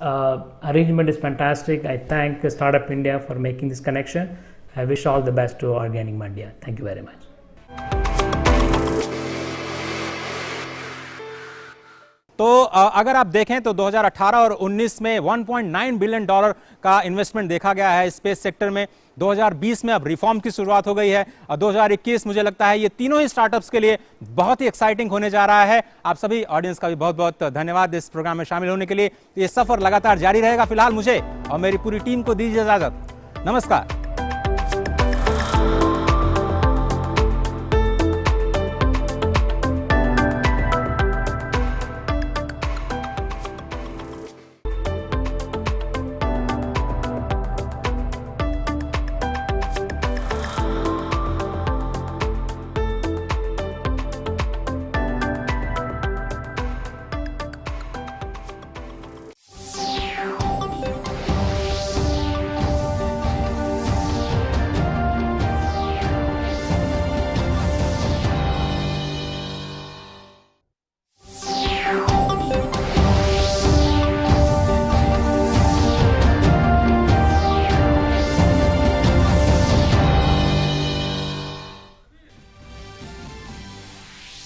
arrangement is fantastic. I thank Startup India for making this connection. I wish all the best to Organic Mandya. Thank you very much. तो अगर आप देखें तो 2018 और 19 में 1.9 billion dollar का investment देखा गया है स्पेस सेक्टर में। 2020 में अब रिफॉर्म की शुरुआत हो गई है और 2021 मुझे लगता है ये तीनों ही स्टार्टअप्स के लिए बहुत ही एक्साइटिंग होने जा रहा है। आप सभी ऑडियंस का भी बहुत बहुत धन्यवाद इस प्रोग्राम में शामिल होने के लिए। ये सफर लगातार जारी रहेगा। फिलहाल मुझे और मेरी पूरी टीम को दीजिए इजाजत। नमस्कार।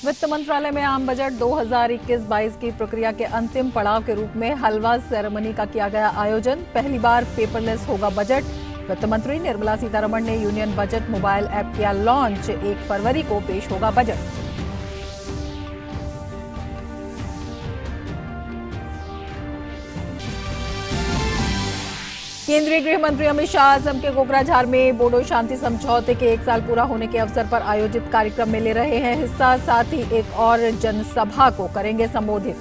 वित्त मंत्रालय में आम बजट 2021-22 की प्रक्रिया के अंतिम पड़ाव के रूप में हलवा सेरेमनी का किया गया आयोजन। पहली बार पेपरलेस होगा बजट। वित्त मंत्री निर्मला सीतारमण ने यूनियन बजट मोबाइल ऐप किया लॉन्च। 1 फरवरी को पेश होगा बजट। केंद्रीय गृह मंत्री अमित शाह असम के कोकराझार में बोडो शांति समझौते के 1 साल पूरा होने के अवसर पर आयोजित कार्यक्रम में ले रहे हैं हिस्सा। साथ ही एक और जनसभा को करेंगे संबोधित।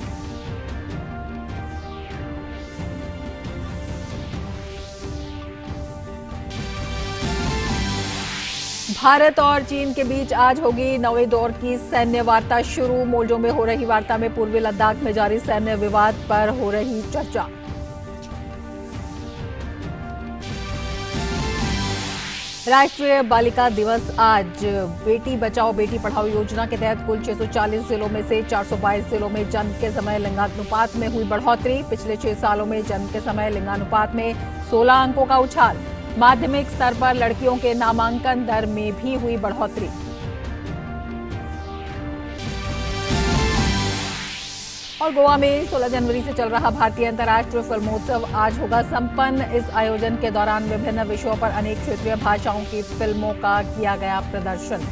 भारत और चीन के बीच आज होगी नवे दौर की सैन्य वार्ता शुरू। मोल्डो में हो रही वार्ता में पूर्वी लद्दाख में जारी सैन्य विवाद पर हो रही चर्चा। राष्ट्रीय बालिका दिवस आज। बेटी बचाओ बेटी पढ़ाओ योजना के तहत कुल 640 जिलों में से 422 जिलों में जन्म के समय लिंगानुपात में हुई बढ़ोतरी। पिछले 6 सालों में जन्म के समय लिंगानुपात में 16 अंकों का उछाल। माध्यमिक स्तर पर लड़कियों के नामांकन दर में भी हुई बढ़ोतरी। और गोवा में 16 जनवरी से चल रहा भारतीय अंतर्राष्ट्रीय फिल्मोत्सव आज होगा संपन्न। इस आयोजन के दौरान विभिन्न विषयों पर अनेक क्षेत्रीय भाषाओं की फिल्मों का किया गया प्रदर्शन।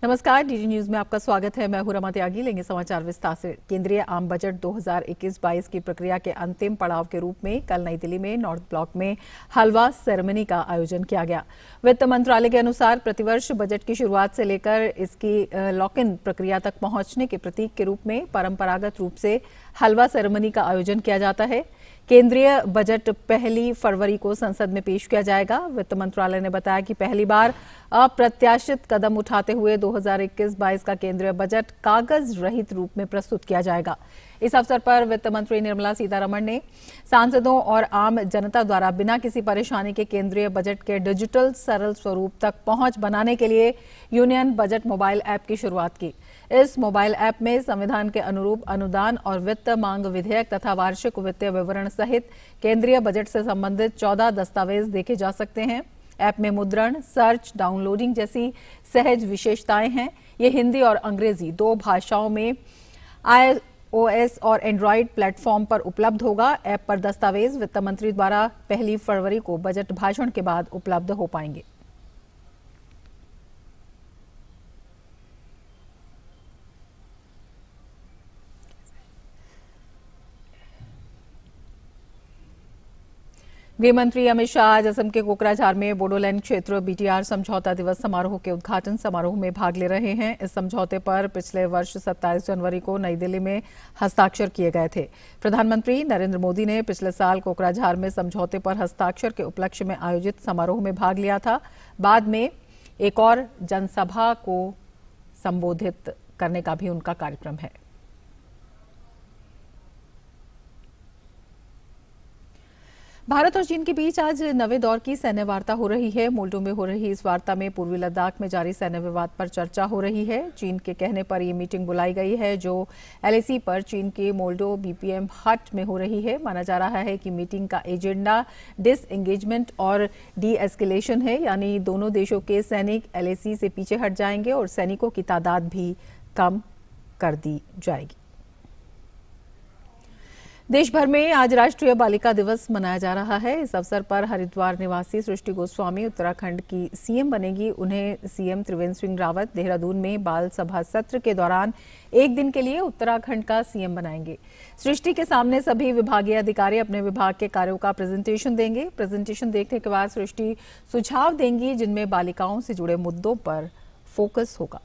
नमस्कार, डीडी न्यूज में आपका स्वागत है। मैं हूं रमा त्यागी। लेंगे समाचार विस्तार से। केंद्रीय आम बजट 2021-22 की प्रक्रिया के अंतिम पड़ाव के रूप में कल नई दिल्ली में नॉर्थ ब्लॉक में हलवा सेरेमनी का आयोजन किया गया। वित्त मंत्रालय के अनुसार प्रतिवर्ष बजट की शुरुआत से लेकर इसकी लॉक इन प्रक्रिया तक पहुंचने के प्रतीक के रूप में परंपरागत रूप से हलवा सेरेमनी का आयोजन किया जाता है। केंद्रीय बजट 1 फरवरी को संसद में पेश किया जाएगा। वित्त मंत्रालय ने बताया कि पहली बार अप्रत्याशित कदम उठाते हुए 2021-22 का केंद्रीय बजट कागज रहित रूप में प्रस्तुत किया जाएगा। इस अवसर पर वित्त मंत्री निर्मला सीतारमण ने सांसदों और आम जनता द्वारा बिना किसी परेशानी के केंद्रीय बजट के डिजिटल सरल स्वरूप तक पहुंच बनाने के लिए यूनियन बजट मोबाइल ऐप की शुरुआत की। इस मोबाइल ऐप में संविधान के अनुरूप अनुदान और वित्त मांग विधेयक तथा वार्षिक वित्तीय विवरण सहित केंद्रीय बजट से संबंधित 14 दस्तावेज देखे जा सकते हैं। ऐप में मुद्रण, सर्च, डाउनलोडिंग जैसी सहज विशेषताएं हैं। ये हिंदी और अंग्रेजी 2 भाषाओं में iOS और एंड्रॉयड प्लेटफॉर्म पर उपलब्ध होगा। ऐप पर दस्तावेज वित्त मंत्री द्वारा 1 फरवरी को बजट भाषण के बाद उपलब्ध हो पाएंगे। गृह मंत्री अमित शाह आज असम के कोकराझार में बोडोलैंड क्षेत्र बीटीआर समझौता दिवस समारोह के उद्घाटन समारोह में भाग ले रहे हैं। इस समझौते पर पिछले वर्ष 27 जनवरी को नई दिल्ली में हस्ताक्षर किए गए थे। प्रधानमंत्री नरेंद्र मोदी ने पिछले साल कोकराझार में समझौते पर हस्ताक्षर के उपलक्ष्य में आयोजित समारोह में भाग लिया था। बाद में एक और जनसभा को संबोधित करने का भी उनका कार्यक्रम है। भारत और चीन के बीच आज नवे दौर की सैन्य वार्ता हो रही है। मोल्डो में हो रही इस वार्ता में पूर्वी लद्दाख में जारी सैन्य विवाद पर चर्चा हो रही है। चीन के कहने पर ये मीटिंग बुलाई गई है जो LAC पर चीन के मोल्डो BPM हट में हो रही है। माना जा रहा है कि मीटिंग का एजेंडा डिसएंगेजमेंट और डी एस्केलेशन है, यानी दोनों देशों के सैनिक LAC से पीछे हट जाएंगे और सैनिकों की तादाद भी कम कर दी जाएगी। देश भर में आज राष्ट्रीय बालिका दिवस मनाया जा रहा है। इस अवसर पर हरिद्वार निवासी सृष्टि गोस्वामी उत्तराखंड की CM बनेगी। उन्हें CM त्रिवेंद्र सिंह रावत देहरादून में बाल सभा सत्र के दौरान एक दिन के लिए उत्तराखंड का CM बनाएंगे। सृष्टि के सामने सभी विभागीय अधिकारी अपने विभाग के कार्यों का प्रेजेंटेशन देंगे। प्रेजेंटेशन देखने के बाद सृष्टि सुझाव देंगी जिनमें बालिकाओं से जुड़े मुद्दों पर फोकस होगा।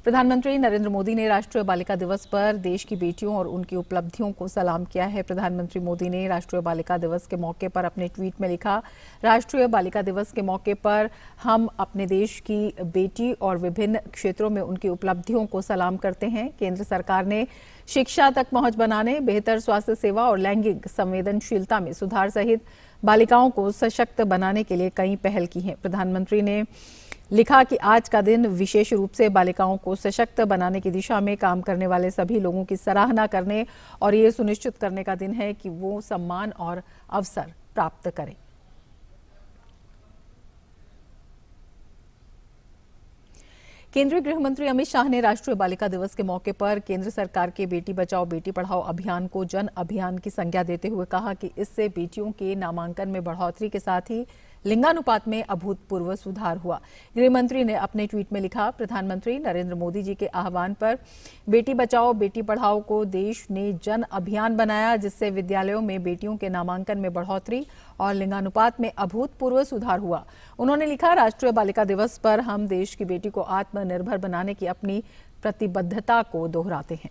प्रधानमंत्री नरेंद्र मोदी ने राष्ट्रीय बालिका दिवस पर देश की बेटियों और उनकी उपलब्धियों को सलाम किया है। प्रधानमंत्री मोदी ने राष्ट्रीय बालिका दिवस के मौके पर अपने ट्वीट में लिखा, राष्ट्रीय बालिका दिवस के मौके पर हम अपने देश की बेटी और विभिन्न क्षेत्रों में उनकी उपलब्धियों को सलाम करते हैं। केंद्र सरकार ने शिक्षा तक पहुंच बनाने, बेहतर स्वास्थ्य सेवा और लैंगिक संवेदनशीलता में सुधार सहित बालिकाओं को सशक्त बनाने के लिए कई पहल की हैं। प्रधानमंत्री ने लिखा कि आज का दिन विशेष रूप से बालिकाओं को सशक्त बनाने की दिशा में काम करने वाले सभी लोगों की सराहना करने और ये सुनिश्चित करने का दिन है कि वो सम्मान और अवसर प्राप्त करें। केंद्रीय गृह मंत्री अमित शाह ने राष्ट्रीय बालिका दिवस के मौके पर केंद्र सरकार के बेटी बचाओ बेटी पढ़ाओ अभियान को जन अभियान की संज्ञा देते हुए कहा कि इससे बेटियों के नामांकन में बढ़ोतरी के साथ ही लिंगानुपात में अभूतपूर्व सुधार हुआ। गृह मंत्री ने अपने ट्वीट में लिखा, प्रधानमंत्री नरेंद्र मोदी जी के आह्वान पर बेटी बचाओ बेटी पढ़ाओ को देश ने जन अभियान बनाया, जिससे विद्यालयों में बेटियों के नामांकन में बढ़ोतरी और लिंगानुपात में अभूतपूर्व सुधार हुआ। उन्होंने लिखा, राष्ट्रीय बालिका दिवस पर हम देश की बेटी को आत्मनिर्भर बनाने की अपनी प्रतिबद्धता को दोहराते हैं।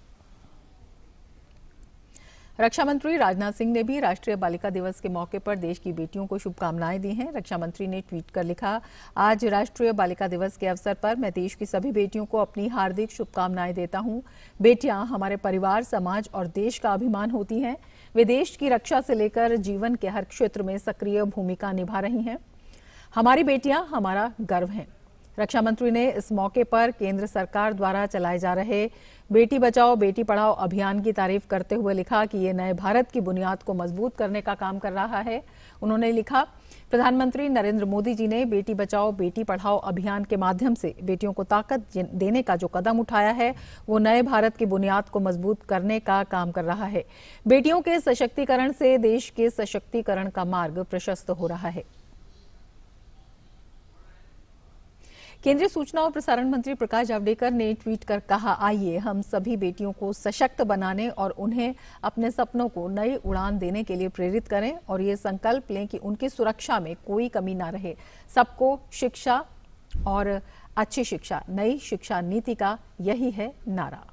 रक्षा मंत्री राजनाथ सिंह ने भी राष्ट्रीय बालिका दिवस के मौके पर देश की बेटियों को शुभकामनाएं दी हैं। रक्षा मंत्री ने ट्वीट कर लिखा, आज राष्ट्रीय बालिका दिवस के अवसर पर मैं देश की सभी बेटियों को अपनी हार्दिक शुभकामनाएं देता हूं। बेटियां हमारे परिवार, समाज और देश का अभिमान होती हैं। वे देश की रक्षा से लेकर जीवन के हर क्षेत्र में सक्रिय भूमिका निभा रही हैं। हमारी बेटियां हमारा गर्व हैं। रक्षा मंत्री ने इस मौके पर केंद्र सरकार द्वारा चलाए जा रहे बेटी बचाओ बेटी पढ़ाओ अभियान की तारीफ करते हुए लिखा कि ये नए भारत की बुनियाद को मजबूत करने का काम कर रहा है। उन्होंने लिखा, प्रधानमंत्री नरेंद्र मोदी जी ने बेटी बचाओ बेटी पढ़ाओ अभियान के माध्यम से बेटियों को ताकत देने का जो कदम उठाया है वो नए भारत की बुनियाद को मजबूत करने का काम कर रहा है। बेटियों के सशक्तिकरण से देश के सशक्तिकरण का मार्ग प्रशस्त हो रहा है। केंद्रीय सूचना और प्रसारण मंत्री प्रकाश जावड़ेकर ने ट्वीट कर कहा, आइए हम सभी बेटियों को सशक्त बनाने और उन्हें अपने सपनों को नई उड़ान देने के लिए प्रेरित करें और ये संकल्प लें कि उनकी सुरक्षा में कोई कमी ना रहे। सबको शिक्षा और अच्छी शिक्षा, नई शिक्षा नीति का यही है नारा।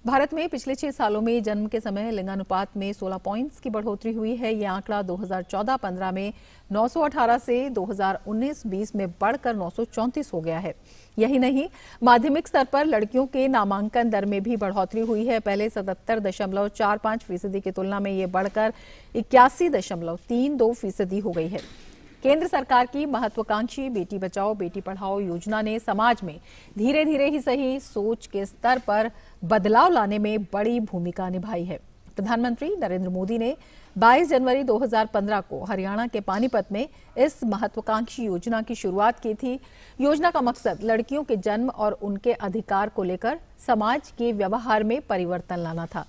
भारत में पिछले 6 सालों में जन्म के समय लिंगानुपात में 16 पॉइंट्स की बढ़ोतरी हुई है। यह आंकड़ा 2014-15 में 918 से 2019-20 में बढ़कर 934 हो गया है। यही नहीं, माध्यमिक स्तर पर लड़कियों के नामांकन दर में भी बढ़ोतरी हुई है। पहले 77.45% की तुलना में ये बढ़कर 81.32% हो गई है। केंद्र सरकार की महत्वाकांक्षी बेटी बचाओ बेटी पढ़ाओ योजना ने समाज में धीरे धीरे ही सही सोच के स्तर पर बदलाव लाने में बड़ी भूमिका निभाई है। प्रधानमंत्री नरेंद्र मोदी ने 22 जनवरी 2015 को हरियाणा के पानीपत में इस महत्वाकांक्षी योजना की शुरुआत की थी। योजना का मकसद लड़कियों के जन्म और उनके अधिकार को लेकर समाज के व्यवहार में परिवर्तन लाना था।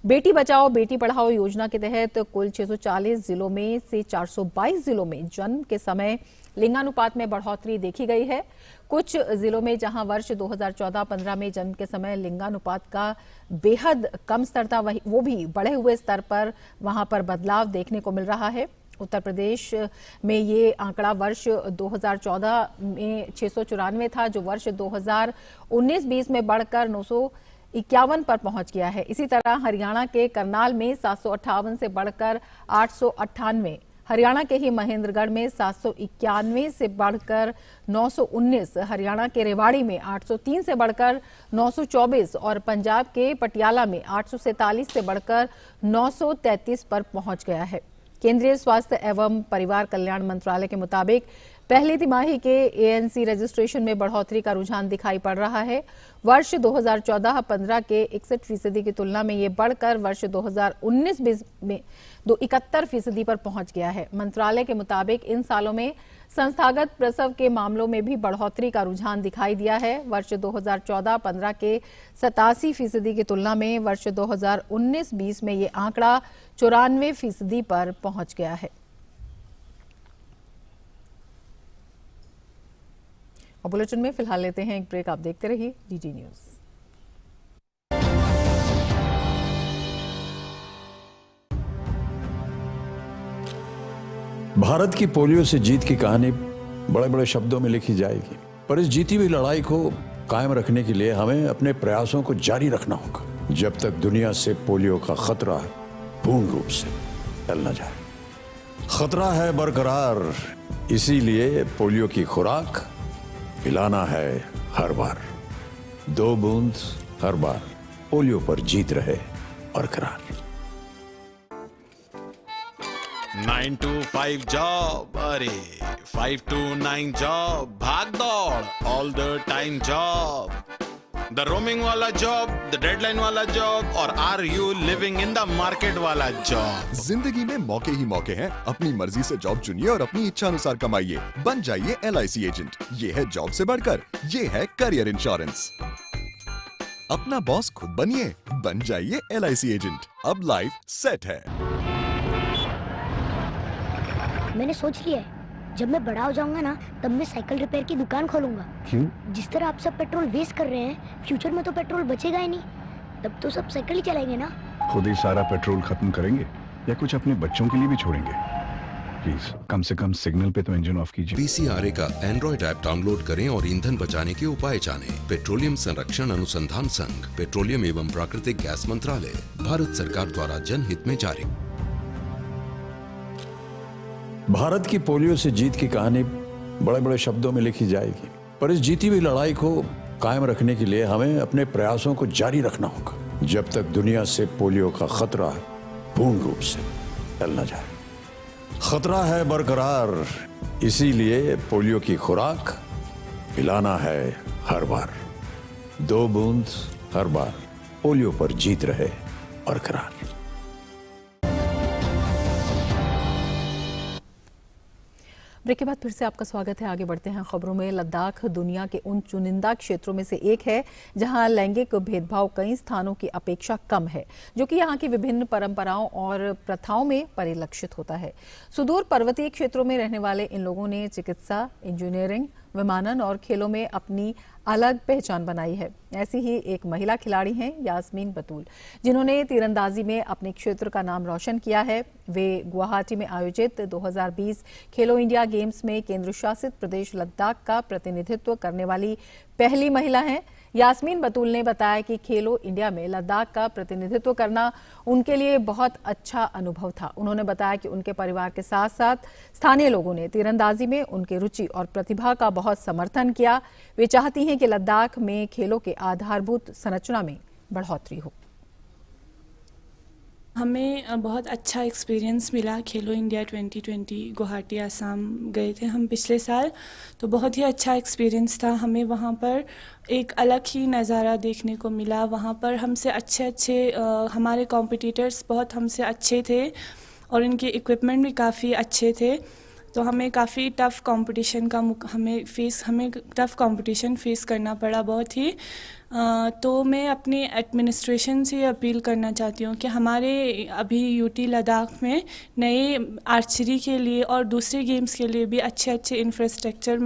बेटी बचाओ बेटी पढ़ाओ योजना के तहत कुल 640 जिलों में से 422 जिलों में जन्म के समय लिंगानुपात में बढ़ोतरी देखी गई है। कुछ जिलों में जहां वर्ष 2014-15 में जन्म के समय लिंगानुपात का बेहद कम स्तर था, वो भी बढ़े हुए स्तर पर वहां पर बदलाव देखने को मिल रहा है। उत्तर प्रदेश में ये आंकड़ा वर्ष 2014 में 694 था, जो वर्ष 2019-20 में बढ़कर 951 पर पहुंच गया है। इसी तरह हरियाणा के करनाल में 758 से बढ़कर 898, हरियाणा के ही महेंद्रगढ़ में 791 से बढ़कर 919, हरियाणा के रेवाड़ी में 803 से बढ़कर 924 और पंजाब के पटियाला में 847 से बढ़कर 933 पर पहुंच गया है। केंद्रीय स्वास्थ्य एवं परिवार कल्याण मंत्रालय के मुताबिक पहली तिमाही के एएनसी रजिस्ट्रेशन में बढ़ोतरी का रुझान दिखाई पड़ रहा है। वर्ष 2014-15 के 61% की तुलना में ये बढ़कर वर्ष 2019-20 में 71% पर पहुंच गया है। मंत्रालय के मुताबिक इन सालों में संस्थागत प्रसव के मामलों में भी बढ़ोतरी का रुझान दिखाई दिया है। वर्ष 2014-15 के 87% की तुलना में वर्ष 2019-20 में ये आंकड़ा 94% पर पहुंच गया है। और बुलेटिन में फिलहाल लेते हैं एक ब्रेक। आप देखते रहिए डीडी न्यूज। भारत की पोलियो से जीत की कहानी बड़े बड़े शब्दों में लिखी जाएगी, पर इस जीती हुई लड़ाई को कायम रखने के लिए हमें अपने प्रयासों को जारी रखना होगा जब तक दुनिया से पोलियो का खतरा पूर्ण रूप से टल न जाए। खतरा है बरकरार, इसीलिए पोलियो की खुराक पिलाना है हर बार। 2 बूंद हर बार, पोलियो पर जीत रहे बरकरार। 9 to 5 जॉब, अरे 5 to 9 जॉब, भाग दौड़ all the time job, the roaming वाला जॉब, द डेडलाइन वाला जॉब, और are you living in the market वाला जॉब। जिंदगी में मौके ही मौके हैं। अपनी मर्जी से जॉब चुनिए और अपनी इच्छा अनुसार कमाइए। बन जाइए LIC एजेंट। ये है जॉब से बढ़कर, ये है करियर इंश्योरेंस। अपना बॉस खुद बनिए, बन जाइए LIC एजेंट। अब लाइफ सेट है। मैंने सोच लिया है, जब मैं बड़ा हो जाऊंगा ना, तब मैं साइकिल रिपेयर की दुकान खोलूंगा। क्यों? जिस तरह आप सब पेट्रोल वेस्ट कर रहे हैं, फ्यूचर में तो पेट्रोल बचेगा ही नहीं, तब तो सब साइकिल ही चलाएंगे ना। खुद ही सारा पेट्रोल खत्म करेंगे या कुछ अपने बच्चों के लिए भी छोड़ेंगे? प्लीज कम से कम सिग्नल पे तो इंजन ऑफ कीजिए। PCRA का एंड्रॉइड ऐप डाउनलोड करें और ईंधन बचाने के उपाय जानें। पेट्रोलियम संरक्षण अनुसंधान संघ, पेट्रोलियम एवं प्राकृतिक गैस मंत्रालय, भारत सरकार द्वारा जनहित में जारी। भारत की पोलियो से जीत की कहानी बड़े बड़े शब्दों में लिखी जाएगी, पर इस जीती हुई लड़ाई को कायम रखने के लिए हमें अपने प्रयासों को जारी रखना होगा जब तक दुनिया से पोलियो का खतरा पूर्ण रूप से टल न जाए। खतरा है बरकरार, इसीलिए पोलियो की खुराक पिलाना है हर बार। 2 बूंद हर बार, पोलियो पर जीत रहे बरकरार। ब्रेक के बाद फिर से आपका स्वागत है। आगे बढ़ते हैं खबरों में। लद्दाख दुनिया के उन चुनिंदा क्षेत्रों में से एक है जहां लैंगिक भेदभाव कई स्थानों की अपेक्षा कम है, जो कि यहां की विभिन्न परंपराओं और प्रथाओं में परिलक्षित होता है। सुदूर पर्वतीय क्षेत्रों में रहने वाले इन लोगों ने चिकित्सा, इंजीनियरिंग, विमानन और खेलों में अपनी अलग पहचान बनाई है। ऐसी ही एक महिला खिलाड़ी हैं यास्मीन बतूल, जिन्होंने तीरंदाजी में अपने क्षेत्र का नाम रोशन किया है। वे गुवाहाटी में आयोजित 2020 खेलो इंडिया गेम्स में केंद्र शासित प्रदेश लद्दाख का प्रतिनिधित्व करने वाली पहली महिला हैं। यास्मीन बतूल ने बताया कि खेलो इंडिया में लद्दाख का प्रतिनिधित्व करना उनके लिए बहुत अच्छा अनुभव था। उन्होंने बताया कि उनके परिवार के साथ साथ स्थानीय लोगों ने तीरंदाजी में उनकी रुचि और प्रतिभा का बहुत समर्थन किया। वे चाहती हैं कि लद्दाख में खेलों के आधारभूत संरचना में बढ़ोतरी हो। हमें बहुत अच्छा एक्सपीरियंस मिला। खेलो इंडिया 2020 गुवाहाटी आसाम गए थे हम पिछले साल, तो बहुत ही अच्छा एक्सपीरियंस था। हमें वहाँ पर एक अलग ही नज़ारा देखने को मिला। वहाँ पर हमसे अच्छे हमारे कॉम्पिटिटर्स बहुत हमसे अच्छे थे और इनके इक्विपमेंट भी काफ़ी अच्छे थे, तो हमें काफ़ी टफ़ कंपटीशन का हमें टफ़ कंपटीशन फेस करना पड़ा बहुत ही। तो मैं अपनी एडमिनिस्ट्रेशन से अपील करना चाहती हूँ कि हमारे अभी यूटी लद्दाख में नए आर्चरी के लिए और दूसरे गेम्स के लिए भी अच्छे इंफ्रास्ट्रक्चर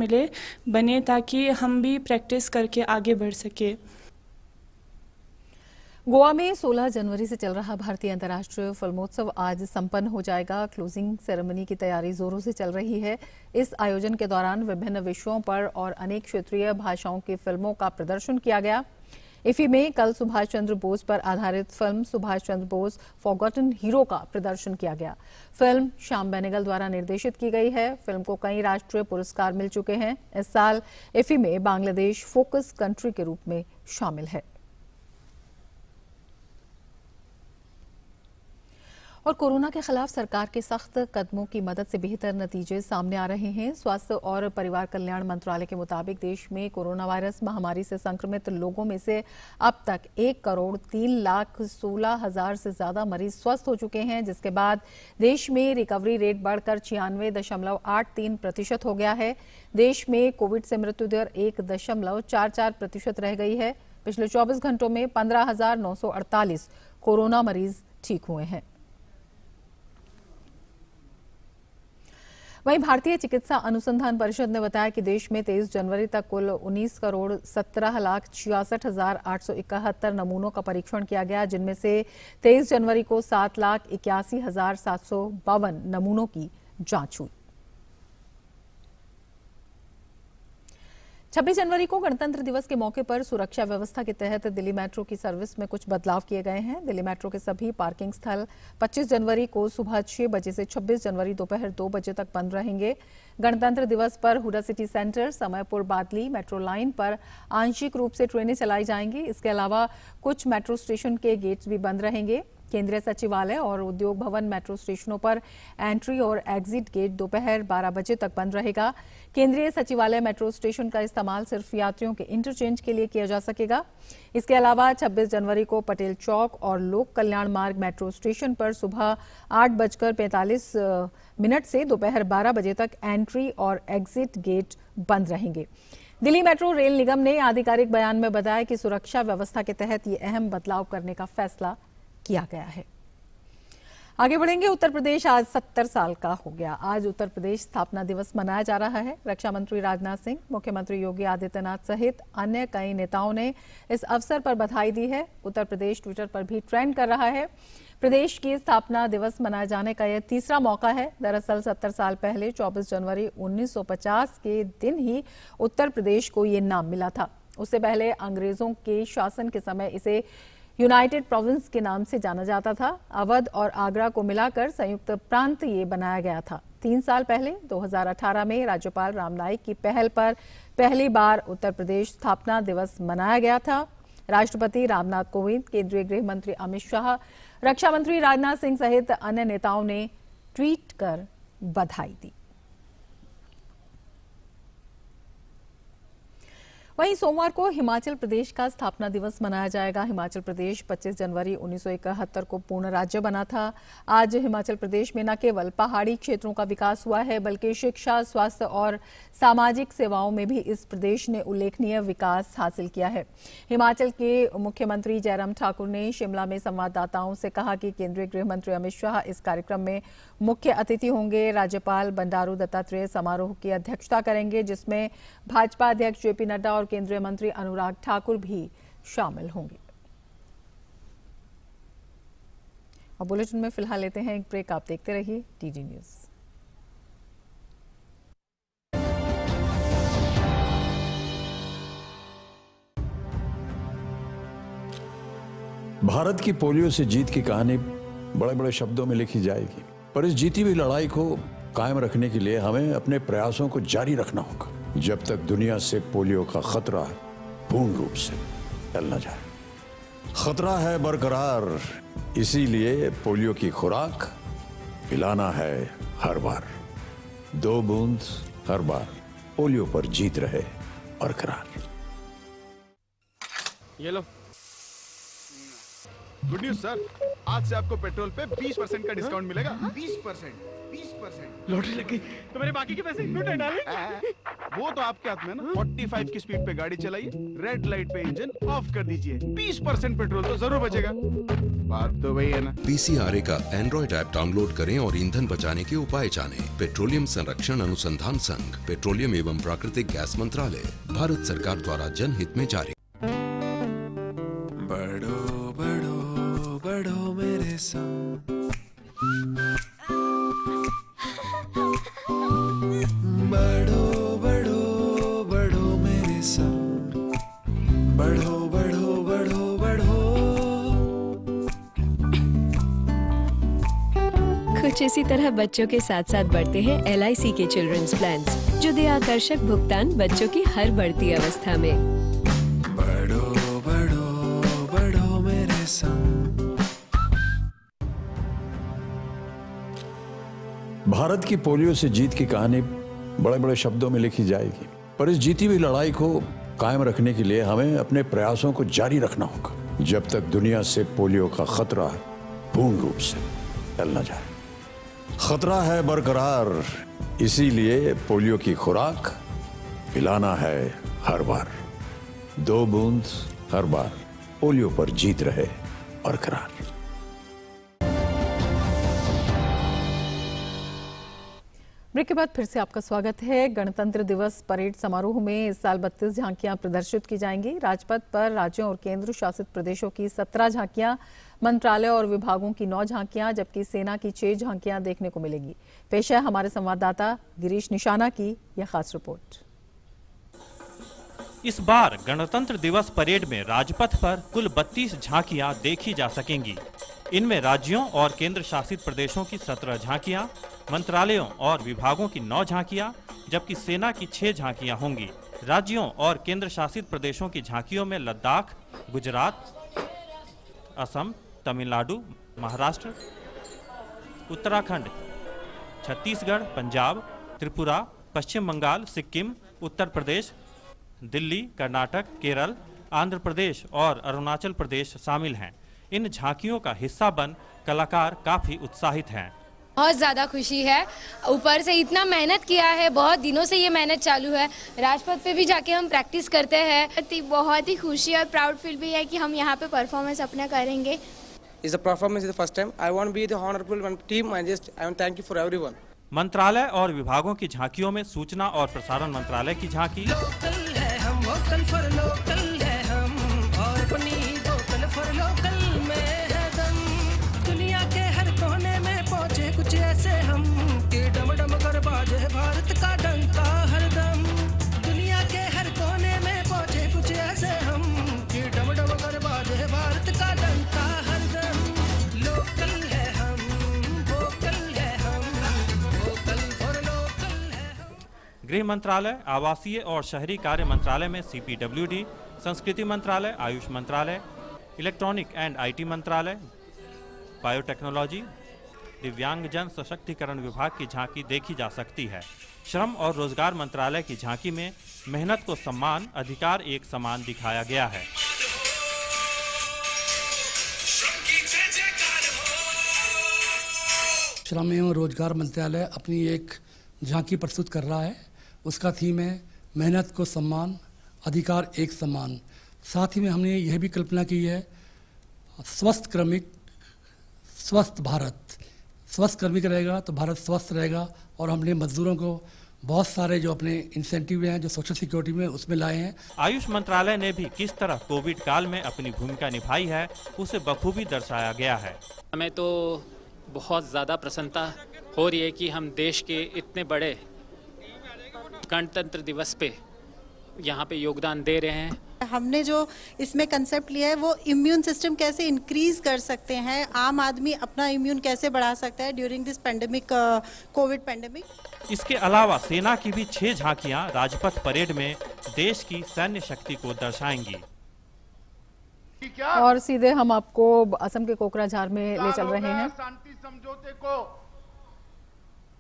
बने ताकि हम भी प्रैक्टिस करके आगे बढ़ सके। गोवा में 16 जनवरी से चल रहा भारतीय अंतर्राष्ट्रीय फिल्मोत्सव आज संपन्न हो जाएगा। क्लोजिंग सेरेमनी की तैयारी जोरों से चल रही है। इस आयोजन के दौरान विभिन्न विषयों पर और अनेक क्षेत्रीय भाषाओं की फिल्मों का प्रदर्शन किया गया। इफी में कल सुभाष चंद्र बोस पर आधारित film Subhash Chandra Bose forgotten hero का प्रदर्शन किया गया। फिल्म श्याम बेनेगल द्वारा निर्देशित की गई है। फिल्म को कई राष्ट्रीय पुरस्कार मिल चुके हैं। इस साल इफी में बांग्लादेश फोकस कंट्री के रूप में शामिल है। और कोरोना के खिलाफ सरकार के सख्त कदमों की मदद से बेहतर नतीजे सामने आ रहे हैं। स्वास्थ्य और परिवार कल्याण मंत्रालय के मुताबिक देश में कोरोना वायरस महामारी से संक्रमित लोगों में से अब तक 1,03,16,000 से ज्यादा मरीज स्वस्थ हो चुके हैं, जिसके बाद देश में रिकवरी रेट बढ़कर 96.83% हो गया है। देश में कोविड से मृत्यु दर 1.44% रह गई है। पिछले 24 घंटों में 15,948 कोरोना मरीज ठीक हुए हैं। वहीं भारतीय चिकित्सा अनुसंधान परिषद ने बताया कि देश में 23 जनवरी तक कुल 19,17,66,871 नमूनों का परीक्षण किया गया, जिनमें से 23 जनवरी को 7,81,752 नमूनों की जांच हुई। 26 जनवरी को गणतंत्र दिवस के मौके पर सुरक्षा व्यवस्था के तहत दिल्ली मेट्रो की सर्विस में कुछ बदलाव किए गए हैं। दिल्ली मेट्रो के सभी पार्किंग स्थल 25 जनवरी को सुबह 6 बजे से 26 जनवरी दोपहर 2 बजे तक बंद रहेंगे। गणतंत्र दिवस पर हुडा सिटी सेंटर, समयपुर बादली मेट्रो लाइन पर आंशिक रूप से ट्रेनें चलाई जाएंगी। इसके अलावा कुछ मेट्रो स्टेशन के गेट्स भी बंद रहेंगे। केंद्रीय सचिवालय और उद्योग भवन मेट्रो स्टेशनों पर एंट्री और एग्जिट गेट दोपहर 12 बजे तक बंद रहेगा। केंद्रीय सचिवालय मेट्रो स्टेशन का इस्तेमाल सिर्फ यात्रियों के इंटरचेंज के लिए किया जा सकेगा। इसके अलावा 26 जनवरी को पटेल चौक और लोक कल्याण मार्ग मेट्रो स्टेशन पर सुबह 8:45 से दोपहर 12 बजे तक एंट्री और एग्जिट गेट बंद रहेंगे। दिल्ली मेट्रो रेल निगम ने आधिकारिक बयान में बताया कि सुरक्षा व्यवस्था के तहत ये अहम बदलाव करने का फैसला किया गया है। आगे बढ़ेंगे। उत्तर प्रदेश आज 70 साल का हो गया। आज उत्तर प्रदेश स्थापना दिवस मनाया जा रहा है। रक्षा मंत्री राजनाथ सिंह, मुख्यमंत्री योगी आदित्यनाथ सहित अन्य कई नेताओं ने इस अवसर पर बधाई दी है। उत्तर प्रदेश ट्विटर पर भी ट्रेंड कर रहा है। प्रदेश की स्थापना दिवस मनाए जाने का यह तीसरा मौका है। दरअसल 70 साल पहले 24 जनवरी 1950 के दिन ही उत्तर प्रदेश को ये नाम मिला था। उससे पहले अंग्रेजों के शासन के समय इसे यूनाइटेड प्रोविंस के नाम से जाना जाता था। अवध और आगरा को मिलाकर संयुक्त प्रांत ये बनाया गया था। 3 साल पहले 2018 में राज्यपाल राम नाईक की पहल पर पहली बार उत्तर प्रदेश स्थापना दिवस मनाया गया था। राष्ट्रपति रामनाथ कोविंद, केंद्रीय गृह मंत्री अमित शाह, रक्षा मंत्री राजनाथ सिंह सहित अन्य नेताओं ने ट्वीट कर बधाई दी। वहीं सोमवार को हिमाचल प्रदेश का स्थापना दिवस मनाया जाएगा। हिमाचल प्रदेश 25 जनवरी 1971 को पूर्ण राज्य बना था। आज हिमाचल प्रदेश में न केवल पहाड़ी क्षेत्रों का विकास हुआ है, बल्कि शिक्षा, स्वास्थ्य और सामाजिक सेवाओं में भी इस प्रदेश ने उल्लेखनीय विकास हासिल किया है। हिमाचल के मुख्यमंत्री जयराम ठाकुर ने शिमला में संवाददाताओं से कहा कि केंद्रीय गृह मंत्री अमित शाह इस कार्यक्रम में मुख्य अतिथि होंगे। राज्यपाल बंडारू दत्तात्रेय समारोह की अध्यक्षता करेंगे, जिसमें भाजपा अध्यक्ष जेपी नड्डा और केंद्रीय मंत्री अनुराग ठाकुर भी शामिल होंगे। और बुलेटिन में फिलहाल लेते हैं एक ब्रेक। आप देखते रहिए डीडी न्यूज। भारत की पोलियो से जीत की कहानी बड़े बड़े शब्दों में लिखी जाएगी, पर इस जीती हुई लड़ाई को कायम रखने के लिए हमें अपने प्रयासों को जारी रखना होगा, जब तक दुनिया से पोलियो का खतरा पूर्ण रूप से टल न जाए। खतरा है बरकरार, इसीलिए पोलियो की खुराक पिलाना है हर बार। 2 बूंद हर बार, पोलियो पर जीत रहे बरकरार। ये लो। गुड न्यूज सर, आज से आपको पेट्रोल पे 20% का डिस्काउंट मिलेगा। 20%? लॉटरी लग गई तो मेरे बाकी के पैसे क्यों नहीं डाले? वो तो आपके हाथ में ना। 45 की स्पीड पे गाड़ी चलाइए, रेड लाइट पे इंजन ऑफ कर दीजिए, 20% पेट्रोल तो जरूर बचेगा। बात तो वही है ना। पीसीआरए का एंड्रॉइड ऐप डाउनलोड करें और ईंधन बचाने के उपाय जानें। पेट्रोलियम संरक्षण अनुसंधान संघ, पेट्रोलियम एवं प्राकृतिक गैस मंत्रालय, भारत सरकार द्वारा जनहित में जारी। बढ़ो बढ़ो बढ़ो मेरे संग, बढ़ो बढ़ो बढ़ो मेरे संग, बढ़ो बढ़ो बढ़ो इसी तरह बच्चों के साथ साथ बढ़ते हैं LIC के चिल्ड्रंस प्लान्स, जो दे आकर्षक भुगतान बच्चों की हर बढ़ती अवस्था में। बढ़ो बढ़ो बढ़ो मेरे संग। भारत की पोलियो से जीत की कहानी बड़े बड़े शब्दों में लिखी जाएगी, पर इस जीती हुई लड़ाई को कायम रखने के लिए हमें अपने प्रयासों को जारी रखना होगा जब तक दुनिया से पोलियो का खतरा पूर्ण रूप से टल न जाए। खतरा है बरकरार, इसीलिए पोलियो की खुराक पिलाना है हर बार। 2 बूंद हर बार, पोलियो पर जीत रहे बरकरार। ब्रेक के बाद फिर से आपका स्वागत है। गणतंत्र दिवस परेड समारोह में इस साल 32 झांकियां प्रदर्शित की जाएंगी। राजपथ पर राज्यों और केंद्र शासित प्रदेशों की 17 झांकियां, मंत्रालय और विभागों की 9 झांकियां, जबकि सेना की 6 झांकियां देखने को मिलेगी। पेश है हमारे संवाददाता गिरीश निशाना की यह खास रिपोर्ट। इस बार गणतंत्र दिवस परेड में राजपथ पर कुल 32 झांकियां देखी जा सकेंगी। इनमें राज्यों और केंद्र शासित प्रदेशों की 17 झांकियां, मंत्रालयों और विभागों की 9 झांकियां, जबकि सेना की 6 झांकियां होंगी। राज्यों और केंद्र शासित प्रदेशों की झांकियों में लद्दाख, गुजरात, असम, तमिलनाडु, महाराष्ट्र, उत्तराखंड, छत्तीसगढ़, पंजाब, त्रिपुरा, पश्चिम बंगाल, सिक्किम, उत्तर प्रदेश, दिल्ली, कर्नाटक, केरल, आंध्र प्रदेश और अरुणाचल प्रदेश शामिल हैं। इन झांकियों का हिस्सा बन कलाकार काफी उत्साहित हैं। बहुत ज़्यादा खुशी है, ऊपर से इतना मेहनत किया है, बहुत दिनों से ये मेहनत चालू है। राजपथ पे भी जाके हम प्रैक्टिस करते हैं। बहुत ही खुशी और प्राउड फील भी है कि हम यहाँ पे परफॉर्मेंस अपना करेंगे। Is the performance is the first time. I want to be the honorable one team. I want thank you for everyone. मंत्रालय और विभागों की झांकियों में सूचना और प्रसारण मंत्रालय की झांकी, लोकल है हम, वोकल फॉर लोकल है हम, और अपनी वोकल फॉर लोकल में है दम। दुनिया के हर कोने में पहुंचे कुछ ऐसे हम कि डम डम कर बाजे भारत का डंका हरदम। दुनिया के हर कोने में पहुंचे कुछ ऐसे हम कि डम डम कर बाजे भारत का डंका हरदम। लोकल है हम, वोकल है हम, वोकल फॉर लोकल है हम। गृह मंत्रालय, आवासीय और शहरी कार्य मंत्रालय में CPWD, संस्कृति मंत्रालय, आयुष मंत्रालय, इलेक्ट्रॉनिक एंड IT मंत्रालय, बायोटेक्नोलॉजी, दिव्यांगजन सशक्तिकरण विभाग की झांकी देखी जा सकती है। श्रम और रोजगार मंत्रालय की झांकी में मेहनत को सम्मान, अधिकार एक समान दिखाया गया है। श्रम एवं रोजगार मंत्रालय अपनी एक झांकी प्रस्तुत कर रहा है। उसका थीम है मेहनत को सम्मान, अधिकार एक समान। साथ ही में हमने यह भी कल्पना की है स्वस्थ क्रमिक स्वस्थ भारत। स्वस्थ क्रमिक रहेगा तो भारत स्वस्थ रहेगा। और हमने मजदूरों को बहुत सारे जो अपने इंसेंटिव हैं, जो सोशल सिक्योरिटी में, उसमें लाए हैं। आयुष मंत्रालय ने भी किस तरह कोविड काल में अपनी भूमिका निभाई है, उसे बखूबी दर्शाया गया है। हमें तो बहुत ज़्यादा प्रसन्नता हो रही है कि हम देश के इतने बड़े गणतंत्र दिवस पे यहाँ पे योगदान दे रहे हैं। हमने जो इसमें कंसेप्ट लिया है वो इम्यून सिस्टम कैसे इंक्रीज कर सकते हैं, आम आदमी अपना इम्यून कैसे बढ़ा सकता है during this pandemic, Covid pandemic. इसके अलावा सेना की भी 6 झांकियां राजपथ परेड में देश की सैन्य शक्ति को दर्शाएंगी। और सीधे हम आपको असम के कोकराझार में ले चल रहे हैं। शांति समझौते को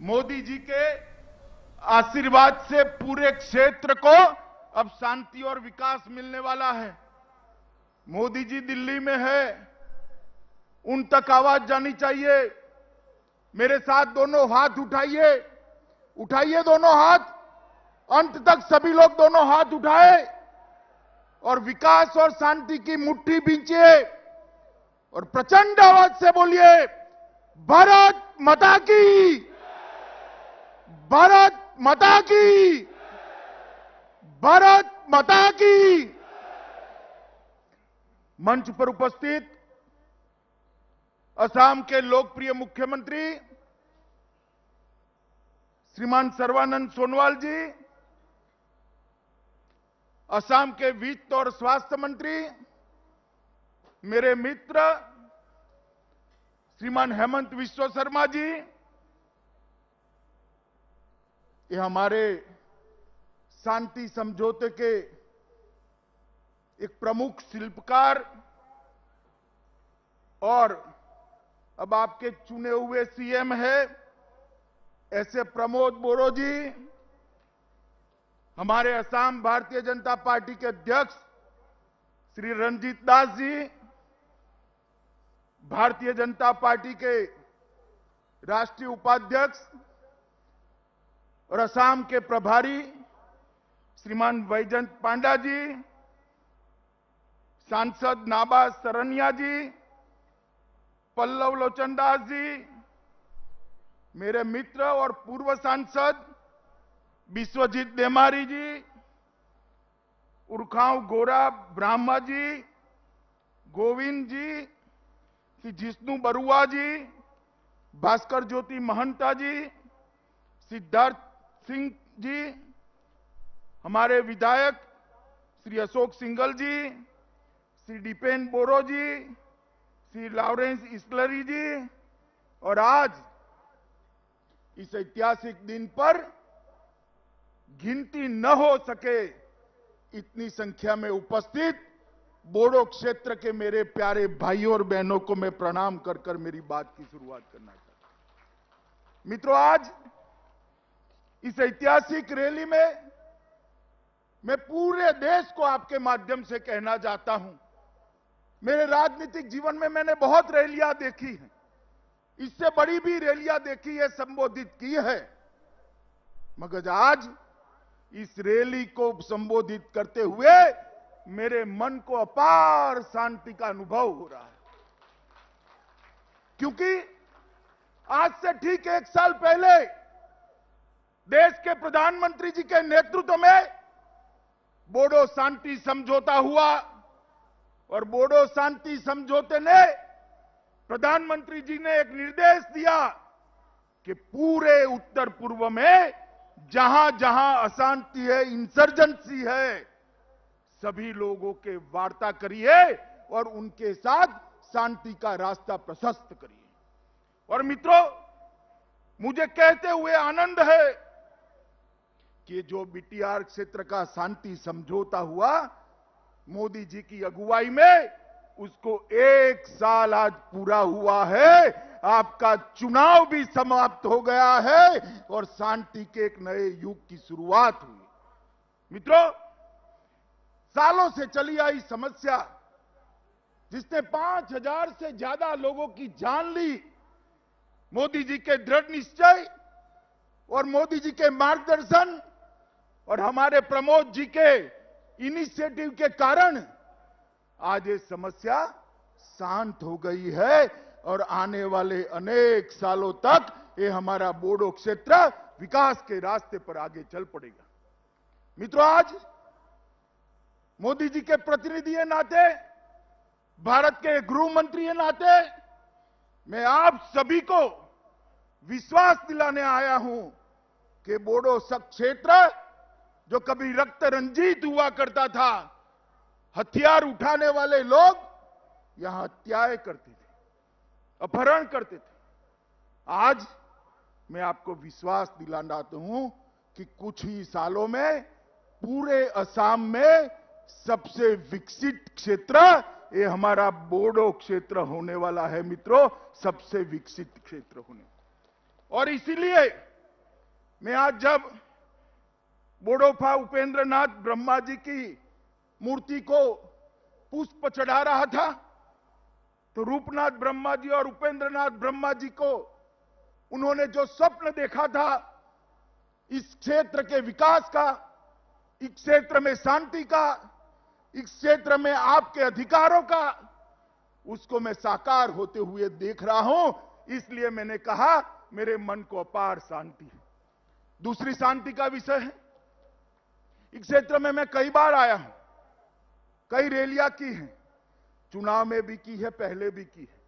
मोदी जी के आशीर्वाद से पूरे क्षेत्र को अब शांति और विकास मिलने वाला है। मोदी जी दिल्ली में है, उन तक आवाज जानी चाहिए। मेरे साथ दोनों हाथ उठाइए, उठाइए दोनों हाथ, अंत तक सभी लोग दोनों हाथ उठाए और विकास और शांति की मुट्ठी बींचिए और प्रचंड आवाज से बोलिए भारत माता की, भारत माता की, भारत माता की। मंच पर उपस्थित असम के लोकप्रिय मुख्यमंत्री श्रीमान सर्बानंद सोनोवाल जी, असम के वित्त और स्वास्थ्य मंत्री मेरे मित्र श्रीमान हेमंत विश्व शर्मा जी, ये हमारे शांति समझौते के एक प्रमुख शिल्पकार और अब आपके चुने हुए सीएम है ऐसे प्रमोद बोरो जी, हमारे असम भारतीय जनता पार्टी के अध्यक्ष श्री रंजीत दास जी, भारतीय जनता पार्टी के राष्ट्रीय उपाध्यक्ष और असम के प्रभारी श्रीमान वैजंत पांडा जी, सांसद नाबा सरनिया जी, पल्लव लोचन दास जी, मेरे मित्र और पूर्व सांसद विश्वजीत देमारी जी, उर्खाव गोरा ब्राह्मा जी, गोविंद जी, श्री जिष्णु बरुआ जी, भास्कर ज्योति महंता जी, सिद्धार्थ सिंह जी, हमारे विधायक श्री अशोक सिंगल जी, श्री दीपेन बोरो जी, श्री लॉरेंस इस्लरी जी, और आज इस ऐतिहासिक दिन पर गिनती न हो सके इतनी संख्या में उपस्थित बोडो क्षेत्र के मेरे प्यारे भाइयों और बहनों को मैं प्रणाम कर कर मेरी बात की शुरुआत करना चाहता हूं। मित्रों, आज इस ऐतिहासिक रैली में मैं पूरे देश को आपके माध्यम से कहना चाहता हूं, मेरे राजनीतिक जीवन में मैंने बहुत रैलियां देखी हैं, इससे बड़ी भी रैलियां देखी है, संबोधित की है, मगर आज इस रैली को संबोधित करते हुए मेरे मन को अपार शांति का अनुभव हो रहा है, क्योंकि आज से ठीक 1 साल पहले देश के प्रधानमंत्री जी के नेतृत्व में बोडो शांति समझौता हुआ और बोडो शांति समझौते ने प्रधानमंत्री जी ने एक निर्देश दिया कि पूरे उत्तर पूर्व में जहां जहां अशांति है, इंसर्जेंसी है, सभी लोगों के वार्ता करिए और उनके साथ शांति का रास्ता प्रशस्त करिए। और मित्रों, मुझे कहते हुए आनंद है कि जो बीटीआर क्षेत्र का शांति समझौता हुआ मोदी जी की अगुवाई में, उसको 1 साल आज पूरा हुआ है, आपका चुनाव भी समाप्त हो गया है और शांति के एक नए युग की शुरुआत हुई। मित्रों, सालों से चली आई समस्या जिसने 5000 से ज्यादा लोगों की जान ली, मोदी जी के दृढ़ निश्चय और मोदी जी के मार्गदर्शन और हमारे प्रमोद जी के इनिशिएटिव के कारण आज ये समस्या शांत हो गई है और आने वाले अनेक सालों तक ये हमारा बोडो क्षेत्र विकास के रास्ते पर आगे चल पड़ेगा। मित्रों, आज मोदी जी के प्रतिनिधि के नाते, भारत के गृह मंत्री के नाते मैं आप सभी को विश्वास दिलाने आया हूं कि बोडो क्षेत्र जो कभी रक्त रंजित हुआ करता था, हथियार उठाने वाले लोग यहां हत्याएं करते थे, अपहरण करते थे, आज मैं आपको विश्वास दिलाना चाहता हूं कि कुछ ही सालों में पूरे असम में सबसे विकसित क्षेत्र ये हमारा बोडो क्षेत्र होने वाला है। मित्रों, सबसे विकसित क्षेत्र होने, और इसीलिए मैं आज जब बोडोफा उपेंद्र नाथ ब्रह्मा जी की मूर्ति को पुष्प चढ़ा रहा था, तो रूपनाथ ब्रह्मा जी और उपेंद्र नाथ ब्रह्मा जी को उन्होंने जो स्वप्न देखा था इस क्षेत्र के विकास का, इस क्षेत्र में शांति का, इस क्षेत्र में आपके अधिकारों का, उसको मैं साकार होते हुए देख रहा हूं। इसलिए मैंने कहा मेरे मन को अपार शांति है। दूसरी शांति का विषय है, इस क्षेत्र में मैं कई बार आया हूं, कई रैलियां की हैं, चुनाव में भी की है, पहले भी की है,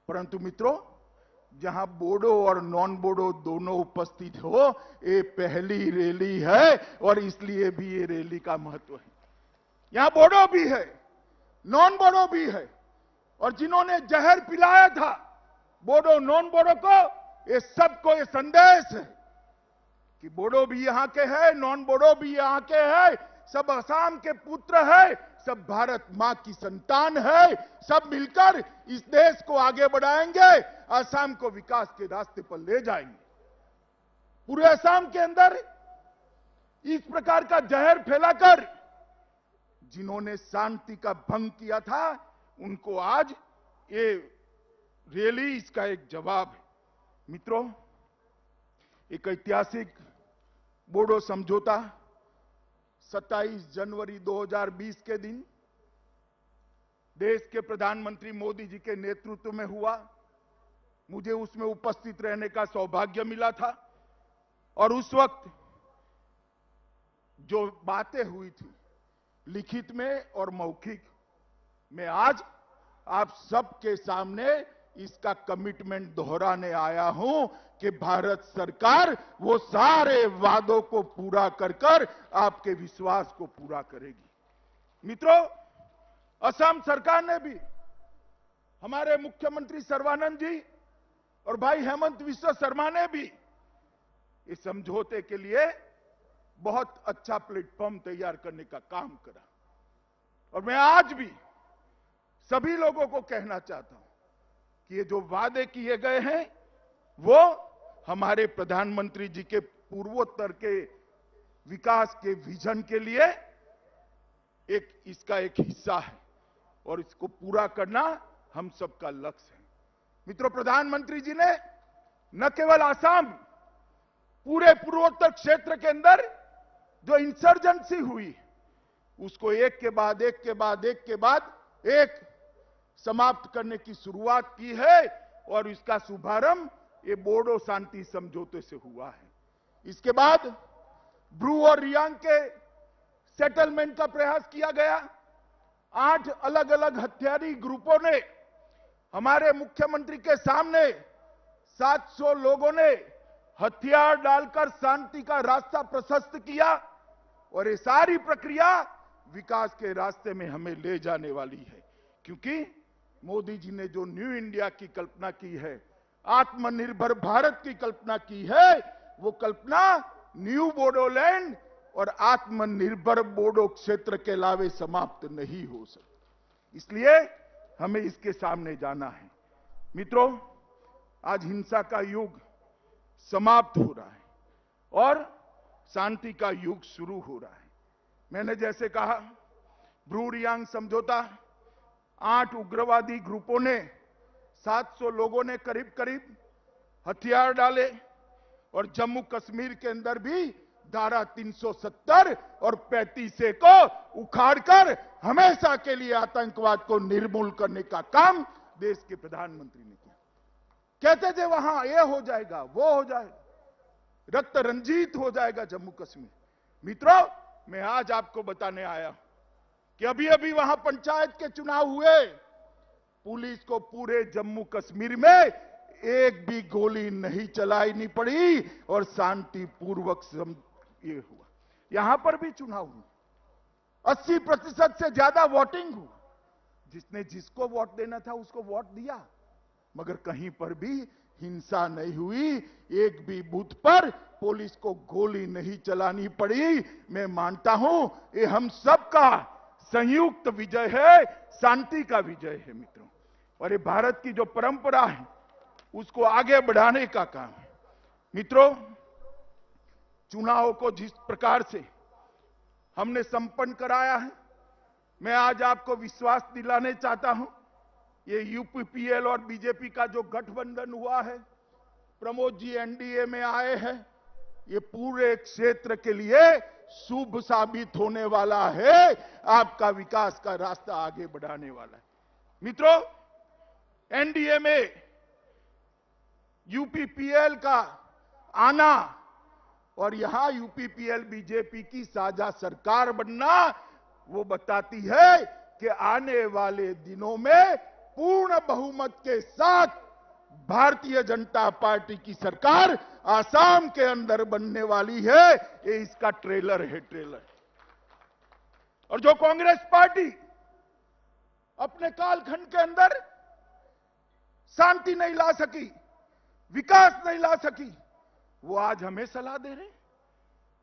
परंतु मित्रों, जहां बोडो और नॉन बोडो दोनों उपस्थित हो, ये पहली रैली है और इसलिए भी ये रैली का महत्व है। यहां बोडो भी है, नॉन बोडो भी है, और जिन्होंने जहर पिलाया था बोडो नॉन बोडो को, ये सबको ये संदेश है कि बोडो भी यहाँ के हैं, नॉन बोडो भी यहाँ के हैं, सब असम के पुत्र हैं, सब भारत मां की संतान है, सब मिलकर इस देश को आगे बढ़ाएंगे, असम को विकास के रास्ते पर ले जाएंगे। पूरे असम के अंदर इस प्रकार का जहर फैलाकर जिन्होंने शांति का भंग किया था, उनको आज ये रैली इसका एक जवाब है। मित्रों, एक ऐतिहासिक बोडो समझौता 27 जनवरी 2020 के दिन देश के प्रधानमंत्री मोदी जी के नेतृत्व में हुआ। मुझे उसमें उपस्थित रहने का सौभाग्य मिला था और उस वक्त जो बातें हुई थी लिखित में और मौखिक, मैं आज आप सबके सामने इसका कमिटमेंट दोहराने आया हूं कि भारत सरकार वो सारे वादों को पूरा कर आपके विश्वास को पूरा करेगी। मित्रों, असम सरकार ने भी, हमारे मुख्यमंत्री सर्बानंद जी और भाई हेमंत विश्व शर्मा ने भी इस समझौते के लिए बहुत अच्छा प्लेटफॉर्म तैयार करने का काम करा। और मैं आज भी सभी लोगों को कहना चाहता हूं कि ये जो वादे किए गए हैं वो हमारे प्रधानमंत्री जी के पूर्वोत्तर के विकास के विजन के लिए इसका एक हिस्सा है और इसको पूरा करना हम सबका लक्ष्य है। मित्रों, प्रधानमंत्री जी ने न केवल असम, पूरे पूर्वोत्तर क्षेत्र के अंदर जो इंसर्जेंसी हुई उसको एक के बाद एक समाप्त करने की शुरुआत की है और इसका शुभारंभ ये बोडो शांति समझौते से हुआ है। इसके बाद ब्रू और रियांग के सेटलमेंट का प्रयास किया गया। 8 अलग अलग हथियारी ग्रुपों ने हमारे मुख्यमंत्री के सामने 700 लोगों ने हथियार डालकर शांति का रास्ता प्रशस्त किया और ये सारी प्रक्रिया विकास के रास्ते में हमें ले जाने वाली है, क्योंकि मोदी जी ने जो न्यू इंडिया की कल्पना की है, आत्मनिर्भर भारत की कल्पना की है, वो कल्पना न्यू बोडोलैंड और आत्मनिर्भर बोडो क्षेत्र के अलावे समाप्त नहीं हो सकती। इसलिए हमें इसके सामने जाना है। मित्रों, आज हिंसा का युग समाप्त हो रहा है और शांति का युग शुरू हो रहा है। मैंने जैसे कहा, ब्रू रियांग समझौता, 8 उग्रवादी ग्रुपों ने, 700 लोगों ने करीब करीब हथियार डाले और जम्मू कश्मीर के अंदर भी धारा 370 और 35A को उखाड़कर हमेशा के लिए आतंकवाद को निर्मूल करने का काम देश के प्रधानमंत्री ने किया। कहते थे वहां ये हो जाएगा, वो हो जाएगा, रक्त रंजित हो जाएगा जम्मू कश्मीर। मित्रों, मैं आज आपको बताने आया कि अभी अभी वहां पंचायत के चुनाव हुए, पुलिस को पूरे जम्मू कश्मीर में एक भी गोली नहीं चलानी पड़ी और शांतिपूर्वक ये हुआ। यहां पर भी चुनाव हुआ, 80% से ज्यादा वोटिंग हुआ। जिसने जिसको वोट देना था उसको वोट दिया, मगर कहीं पर भी हिंसा नहीं हुई, एक भी बूथ पर पुलिस को गोली नहीं चलानी पड़ी। मैं मानता हूं ये हम सबका संयुक्त विजय है, शांति का विजय है मित्रों, और ये भारत की जो परंपरा है उसको आगे बढ़ाने का काम है। मित्रों, चुनाव को जिस प्रकार से हमने संपन्न कराया है, मैं आज आपको विश्वास दिलाने चाहता हूं, ये यूपीपीएल और बीजेपी का जो गठबंधन हुआ है, प्रमोद जी एनडीए में आए हैं, ये पूरे क्षेत्र के लिए शुभ साबित होने वाला है, आपका विकास का रास्ता आगे बढ़ाने वाला है। मित्रों, एनडीए में यूपीपीएल का आना और यहां यूपीपीएल बीजेपी की साझा सरकार बनना वो बताती है कि आने वाले दिनों में पूर्ण बहुमत के साथ भारतीय जनता पार्टी की सरकार आसाम के अंदर बनने वाली है। ये इसका ट्रेलर है, ट्रेलर। और जो कांग्रेस पार्टी अपने कालखंड के अंदर शांति नहीं ला सकी, विकास नहीं ला सकी, वो आज हमें सलाह दे रहे हैं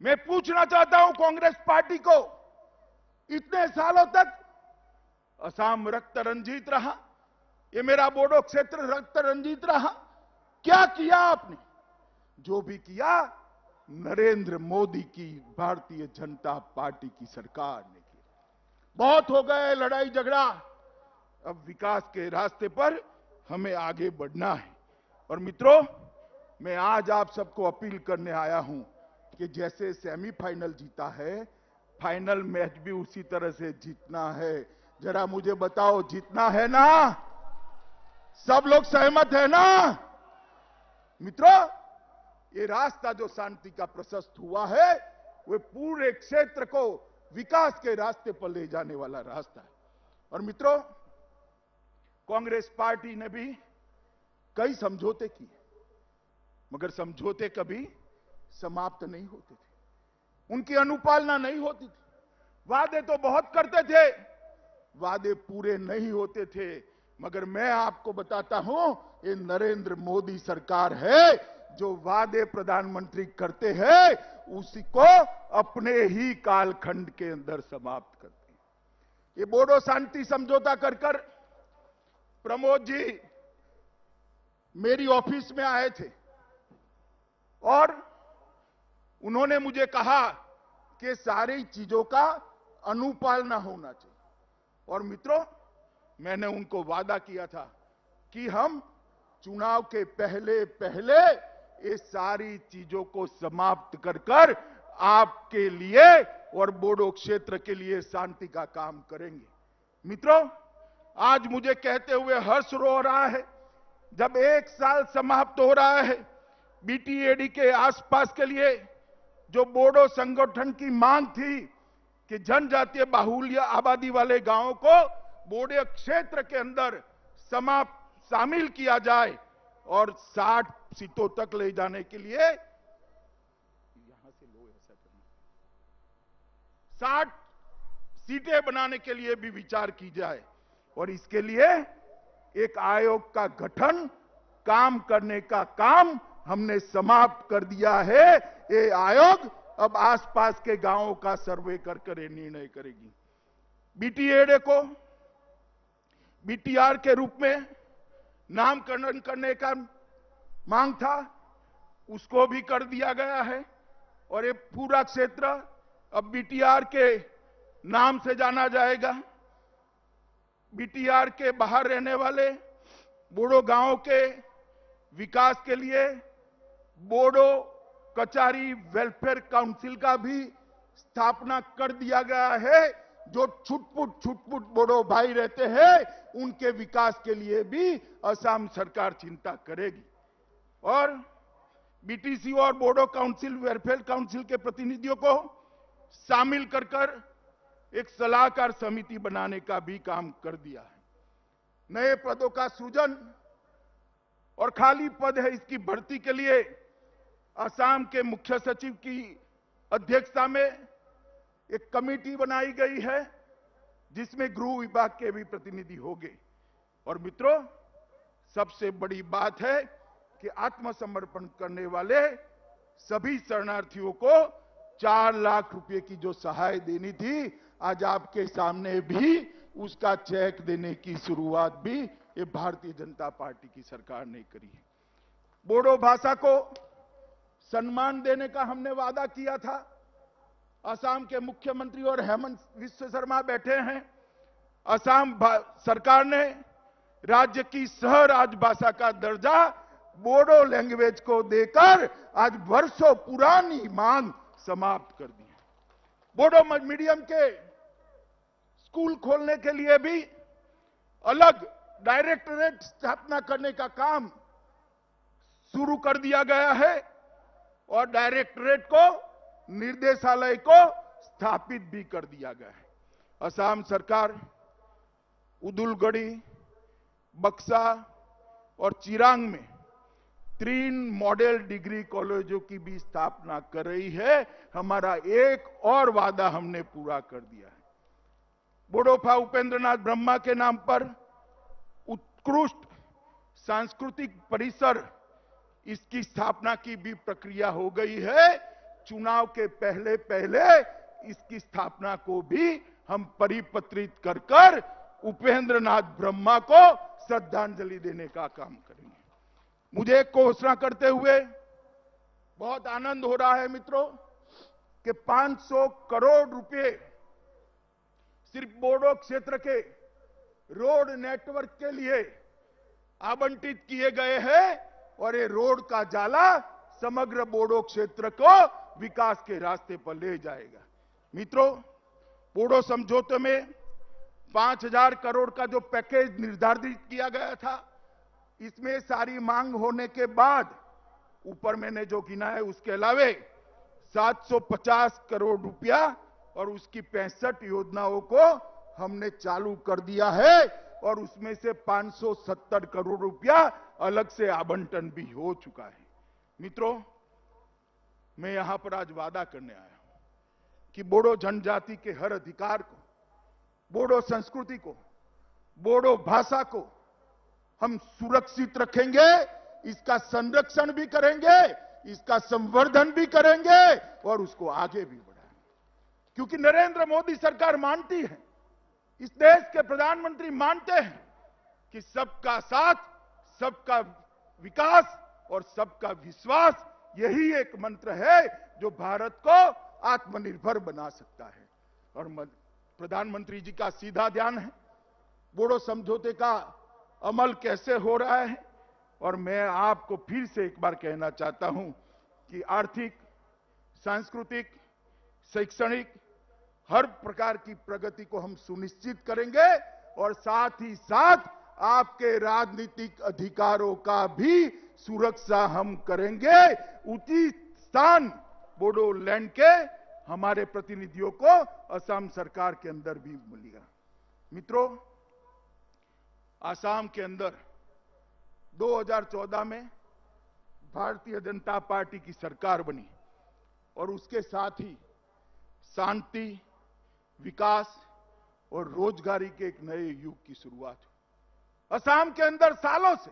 मैं पूछना चाहता हूं कांग्रेस पार्टी को, इतने सालों तक असम रक्त रंजित रहा, ये मेरा बोडो क्षेत्र रक्त रंजित रहा, क्या किया आपने? जो भी किया नरेंद्र मोदी की भारतीय जनता पार्टी की सरकार ने किया। बहुत हो गए लड़ाई झगड़ा, अब विकास के रास्ते पर हमें आगे बढ़ना है। और मित्रों, मैं आज आप सबको अपील करने आया हूं कि जैसे सेमीफाइनल जीता है, फाइनल मैच भी उसी तरह से जीतना है। जरा मुझे बताओ, जीतना है ना? सब लोग सहमत है ना? मित्रों, ये रास्ता जो शांति का प्रशस्त हुआ है, वो पूरे क्षेत्र को विकास के रास्ते पर ले जाने वाला रास्ता है। और मित्रों, कांग्रेस पार्टी ने भी कई समझौते किए, मगर समझौते कभी समाप्त नहीं होते थे, उनकी अनुपालना नहीं होती थी। वादे तो बहुत करते थे, वादे पूरे नहीं होते थे। मगर मैं आपको बताता हूं, ये नरेंद्र मोदी सरकार है जो वादे प्रधानमंत्री करते हैं उसी को अपने ही कालखंड के अंदर समाप्त करते हैं। ये बोडो शांति समझौता कर कर प्रमोद जी मेरी ऑफिस में आए थे और उन्होंने मुझे कहा कि सारी चीजों का अनुपालना होना चाहिए। और मित्रों, मैंने उनको वादा किया था कि हम चुनाव के पहले पहले ये सारी चीजों को समाप्त कर कर आपके लिए और बोडो क्षेत्र के लिए शांति का काम करेंगे। मित्रों, आज मुझे कहते हुए हर्ष हो रहा है, जब 1 साल समाप्त हो रहा है, बीटीएडी के आसपास के लिए जो बोडो संगठन की मांग थी कि जनजातीय बाहुल्य आबादी वाले गांवों को बोडो क्षेत्र के अंदर शामिल किया जाए और 60 सीटों तक ले जाने के लिए, यहां से लो ऐसा करना, 60 सीटें बनाने के लिए भी विचार की जाए। और इसके लिए एक आयोग का गठन, काम करने का काम हमने समाप्त कर दिया है। ये आयोग अब आसपास के गांवों का सर्वे कर कर निर्णय करेगी। बीटीएडी को बीटीआर के रूप में नामकरण करने का मांग था, उसको भी कर दिया गया है और ये पूरा क्षेत्र अब बीटीआर के नाम से जाना जाएगा। बीटीआर के बाहर रहने वाले बोडो गांवों के विकास के लिए बोडो कचारी वेलफेयर काउंसिल का भी स्थापना कर दिया गया है। जो छुटपुट बोडो भाई रहते हैं उनके विकास के लिए भी असम सरकार चिंता करेगी। और बीटीसी और बोडो काउंसिल वेलफेयर काउंसिल के प्रतिनिधियों को शामिल कर कर एक सलाहकार समिति बनाने का भी काम कर दिया है। नए पदों का सृजन और खाली पद है इसकी भर्ती के लिए असम के मुख्य सचिव की अध्यक्षता में एक कमेटी बनाई गई है, जिसमें गृह विभाग के भी प्रतिनिधि होंगे। और मित्रों, सबसे बड़ी बात है कि आत्मसमर्पण करने वाले सभी शरणार्थियों को 4 लाख रुपए की जो सहायता देनी थी, आज आपके सामने भी उसका चेक देने की शुरुआत भी ये भारतीय जनता पार्टी की सरकार ने करी है। बोडो भाषा को सम्मान देने का हमने वादा किया था। असम के मुख्यमंत्री और हेमंत विश्व शर्मा बैठे हैं। असम सरकार ने राज्य की सह राजभाषा का दर्जा बोडो लैंग्वेज को देकर आज वर्षों पुरानी मांग समाप्त कर दी है। बोडो मीडियम के स्कूल खोलने के लिए भी अलग डायरेक्टरेट स्थापना करने का काम शुरू कर दिया गया है और डायरेक्टरेट को निर्देशालय को स्थापित भी कर दिया गया है। असम सरकार उदुलगड़ी, बक्सा और चिरांग में 3 मॉडल डिग्री कॉलेजों की भी स्थापना कर रही है। हमारा एक और वादा हमने पूरा कर दिया है। बोडोफा उपेंद्रनाथ ब्रह्मा के नाम पर उत्कृष्ट सांस्कृतिक परिसर, इसकी स्थापना की भी प्रक्रिया हो गई है। चुनाव के पहले पहले इसकी स्थापना को भी हम परिपत्रित कर कर उपेंद्र नाथ ब्रह्मा को श्रद्धांजलि देने का काम करेंगे। मुझे एक घोषणा करते हुए बहुत आनंद हो रहा है मित्रों कि 500 करोड़ रुपए सिर्फ बोडो क्षेत्र के रोड नेटवर्क के लिए आवंटित किए गए हैं और ये रोड का जाला समग्र बोडो क्षेत्र को विकास के रास्ते पर ले जाएगा। मित्रों, बोडो समझौते में 5000 करोड़ का जो पैकेज निर्धारित किया गया था, इसमें सारी मांग होने के बाद ऊपर मैंने जो गिना है उसके अलावे 750 करोड़ रुपया और उसकी 65 योजनाओं को हमने चालू कर दिया है और उसमें से 570 करोड़ रुपया अलग से आवंटन भी हो चुका है। मित्रों, मैं यहां पर आज वादा करने आया हूं कि बोडो जनजाति के हर अधिकार को, बोडो संस्कृति को, बोडो भाषा को हम सुरक्षित रखेंगे, इसका संरक्षण भी करेंगे, इसका संवर्धन भी करेंगे और उसको आगे भी बढ़ाएंगे। क्योंकि नरेंद्र मोदी सरकार मानती है, इस देश के प्रधानमंत्री मानते हैं कि सबका साथ, सबका विकास और सबका विश्वास यही एक मंत्र है जो भारत को आत्मनिर्भर बना सकता है। और प्रधानमंत्री जी का सीधा ध्यान है बोडो समझौते का अमल कैसे हो रहा है। और मैं आपको फिर से एक बार कहना चाहता हूं कि आर्थिक, सांस्कृतिक, शैक्षणिक हर प्रकार की प्रगति को हम सुनिश्चित करेंगे और साथ ही साथ आपके राजनीतिक अधिकारों का भी सुरक्षा हम करेंगे। उचित स्थान बोडोलैंड के हमारे प्रतिनिधियों को असम सरकार के अंदर भी मिलेगा। मित्रों, असम के अंदर 2014 में भारतीय जनता पार्टी की सरकार बनी और उसके साथ ही शांति, विकास और रोजगारी के एक नए युग की शुरुआत हुई। असम के अंदर सालों से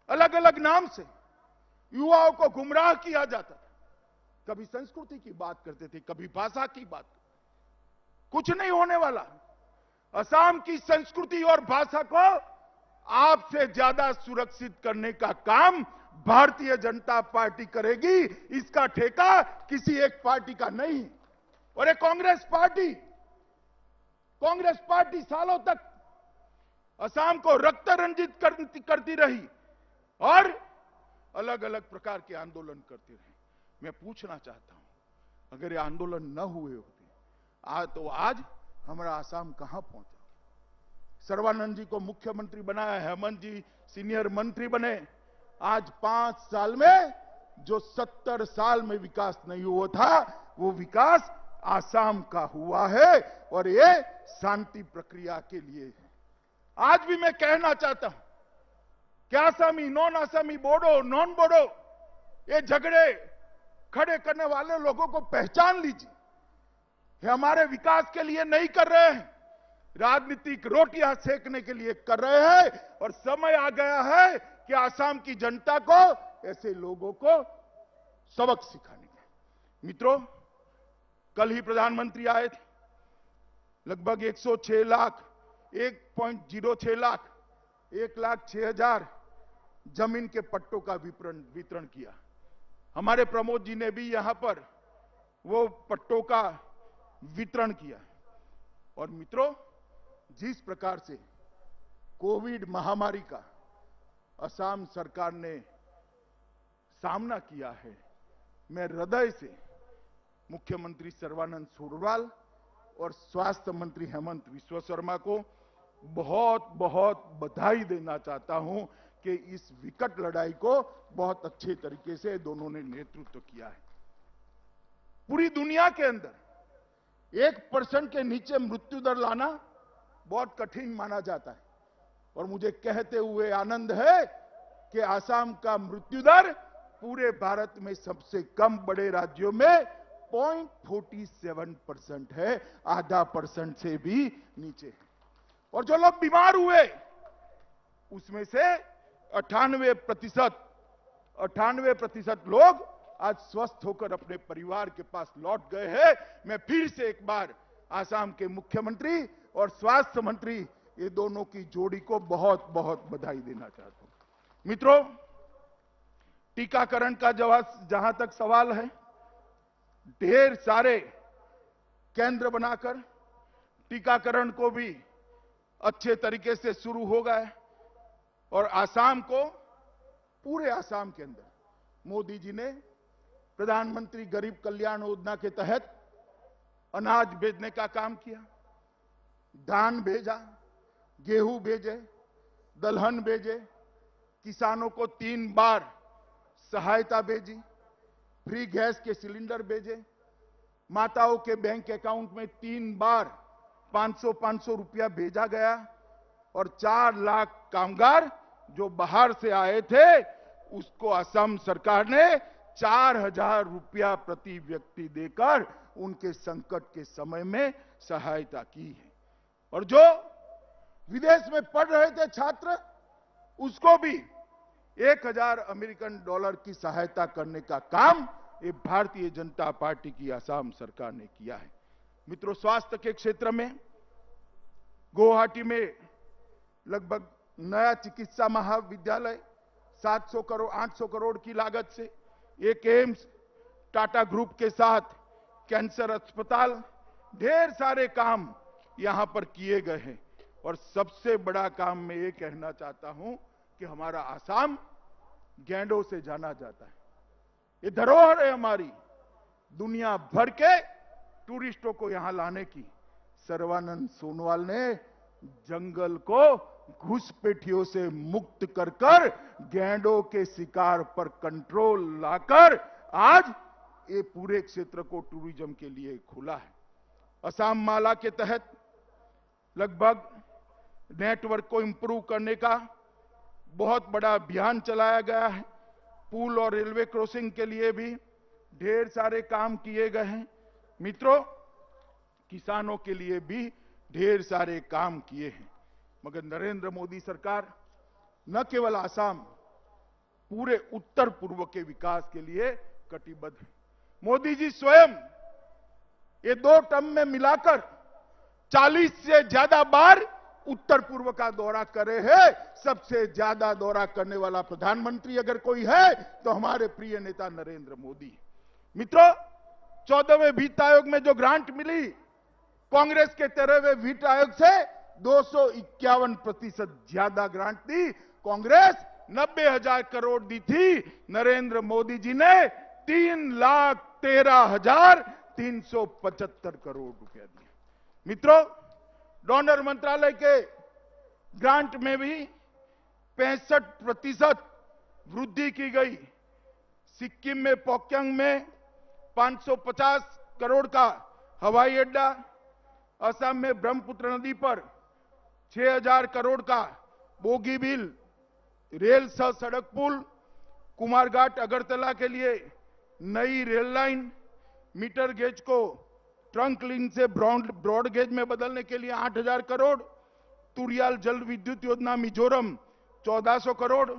अलग अलग नाम से युवाओं को गुमराह किया जाता था। कभी संस्कृति की बात करते थे, कभी भाषा की बात। कुछ नहीं होने वाला। असम की संस्कृति और भाषा को आपसे ज्यादा सुरक्षित करने का काम भारतीय जनता पार्टी करेगी। इसका ठेका किसी एक पार्टी का नहीं। और ये कांग्रेस पार्टी सालों तक असम को रक्त रंजित करती रही और अलग अलग प्रकार के आंदोलन करती रही। मैं पूछना चाहता हूं, अगर ये आंदोलन न हुए होते तो आज हमारा असम कहां पहुंचा। सर्बानंद जी को मुख्यमंत्री बनाया, हेमंत जी सीनियर मंत्री बने। आज 5 साल में जो 70 साल में विकास नहीं हुआ था, वो विकास आसाम का हुआ है और ये शांति प्रक्रिया के लिए है। आज भी मैं कहना चाहता हूं कि आसामी, नॉन आसामी, बोडो, नॉन बोडो, ये झगड़े खड़े करने वाले लोगों को पहचान लीजिए। ये हमारे विकास के लिए नहीं कर रहे हैं, राजनीतिक रोटियां सेकने के लिए कर रहे हैं। और समय आ गया है कि आसाम की जनता को ऐसे लोगों को सबक सिखाने का। मित्रों, कल ही प्रधानमंत्री आए थे। लगभग 106 लाख, 1.06 लाख, 1,06,000 जमीन के पट्टों का वितरण किया। हमारे प्रमोद जी ने भी यहां पर वो पट्टों का वितरण किया। और मित्रों, जिस प्रकार से कोविड महामारी का असम सरकार ने सामना किया है, मैं हृदय से मुख्यमंत्री सर्बानंद सोनोवाल और स्वास्थ्य मंत्री हेमंत विश्व शर्मा को बहुत बहुत बधाई देना चाहता हूं कि इस विकट लड़ाई को बहुत अच्छे तरीके से दोनों ने नेतृत्व किया है। पूरी दुनिया के अंदर 1% के नीचे मृत्यु दर लाना बहुत कठिन माना जाता है और मुझे कहते हुए आनंद है कि असम का मृत्यु दर पूरे भारत में सबसे कम बड़े राज्यों में 0.47% है, 0.5% से भी नीचे है। और जो लोग बीमार हुए उसमें से 98% लोग आज स्वस्थ होकर अपने परिवार के पास लौट गए हैं। मैं फिर से एक बार आसाम के मुख्यमंत्री और स्वास्थ्य मंत्री ये दोनों की जोड़ी को बहुत बहुत बधाई देना चाहता हूं। मित्रों, टीकाकरण का जहां तक सवाल है, ढेर सारे केंद्र बनाकर टीकाकरण को भी अच्छे तरीके से शुरू हो गया है और आसाम को, पूरे आसाम के अंदर मोदी जी ने प्रधानमंत्री गरीब कल्याण योजना के तहत अनाज भेजने का काम किया, धान भेजा, गेहूं भेजे, दलहन भेजे, किसानों को 3 बार सहायता भेजी, फ्री गैस के सिलेंडर भेजे, माताओं के बैंक अकाउंट में 3 बार 500 रुपया भेजा गया और 4 लाख कामगार जो बाहर से आए थे उसको असम सरकार ने 4000 रुपया प्रति व्यक्ति देकर उनके संकट के समय में सहायता की है। और जो विदेश में पढ़ रहे थे छात्र, उसको भी 1000 अमेरिकन डॉलर की सहायता करने का काम ये भारतीय जनता पार्टी की असम सरकार ने किया है। मित्रों, स्वास्थ्य के क्षेत्र में गुवाहाटी में लगभग नया चिकित्सा महाविद्यालय 800 करोड़ की लागत से, एक एम्स, टाटा ग्रुप के साथ कैंसर अस्पताल, ढेर सारे काम यहां पर किए गए हैं। और सबसे बड़ा काम मैं ये कहना चाहता हूं कि हमारा आसाम गैंडों से जाना जाता है। ये धरोहर है हमारी, दुनिया भर के टूरिस्टों को यहां लाने की। सर्बानंद सोनोवाल ने जंगल को घुसपैठियों से मुक्त कर गैंडों के शिकार पर कंट्रोल लाकर आज ये पूरे क्षेत्र को टूरिज्म के लिए खुला है। असम माला के तहत लगभग नेटवर्क को इंप्रूव करने का बहुत बड़ा अभियान चलाया गया है। पुल और रेलवे क्रॉसिंग के लिए भी ढेर सारे काम किए गए हैं। मित्रों, किसानों के लिए भी ढेर सारे काम किए हैं। मगर नरेंद्र मोदी सरकार न केवल आसाम, पूरे उत्तर पूर्व के विकास के लिए कटिबद्ध है। मोदी जी स्वयं ये 2 टर्म में मिलाकर 40 से ज्यादा बार उत्तर पूर्व का दौरा करे हैं। सबसे ज्यादा दौरा करने वाला प्रधानमंत्री अगर कोई है तो हमारे प्रिय नेता नरेंद्र मोदी। मित्रों, 14वें वित्त आयोग में जो ग्रांट मिली, कांग्रेस के 13वें वित्त आयोग से 251% ज्यादा ग्रांट दी। कांग्रेस 90,000 करोड़ दी थी, नरेंद्र मोदी जी ने 3,13,375 करोड़ रुपया दिए। मित्रों, डोनर मंत्रालय के ग्रांट में भी 65% वृद्धि की गई। सिक्किम में पोक्यांग में 550 करोड़ का हवाई अड्डा, असम में ब्रह्मपुत्र नदी पर 6000 करोड़ का बोगीबील रेल सह सड़क पुल, कुमारघाट अगरतला के लिए नई रेल लाइन, मीटर गेज को ट्रंक लिंक से ब्रॉड गेज में बदलने के लिए 8000 करोड़, तुरियाल जल विद्युत योजना मिजोरम 1400 करोड़,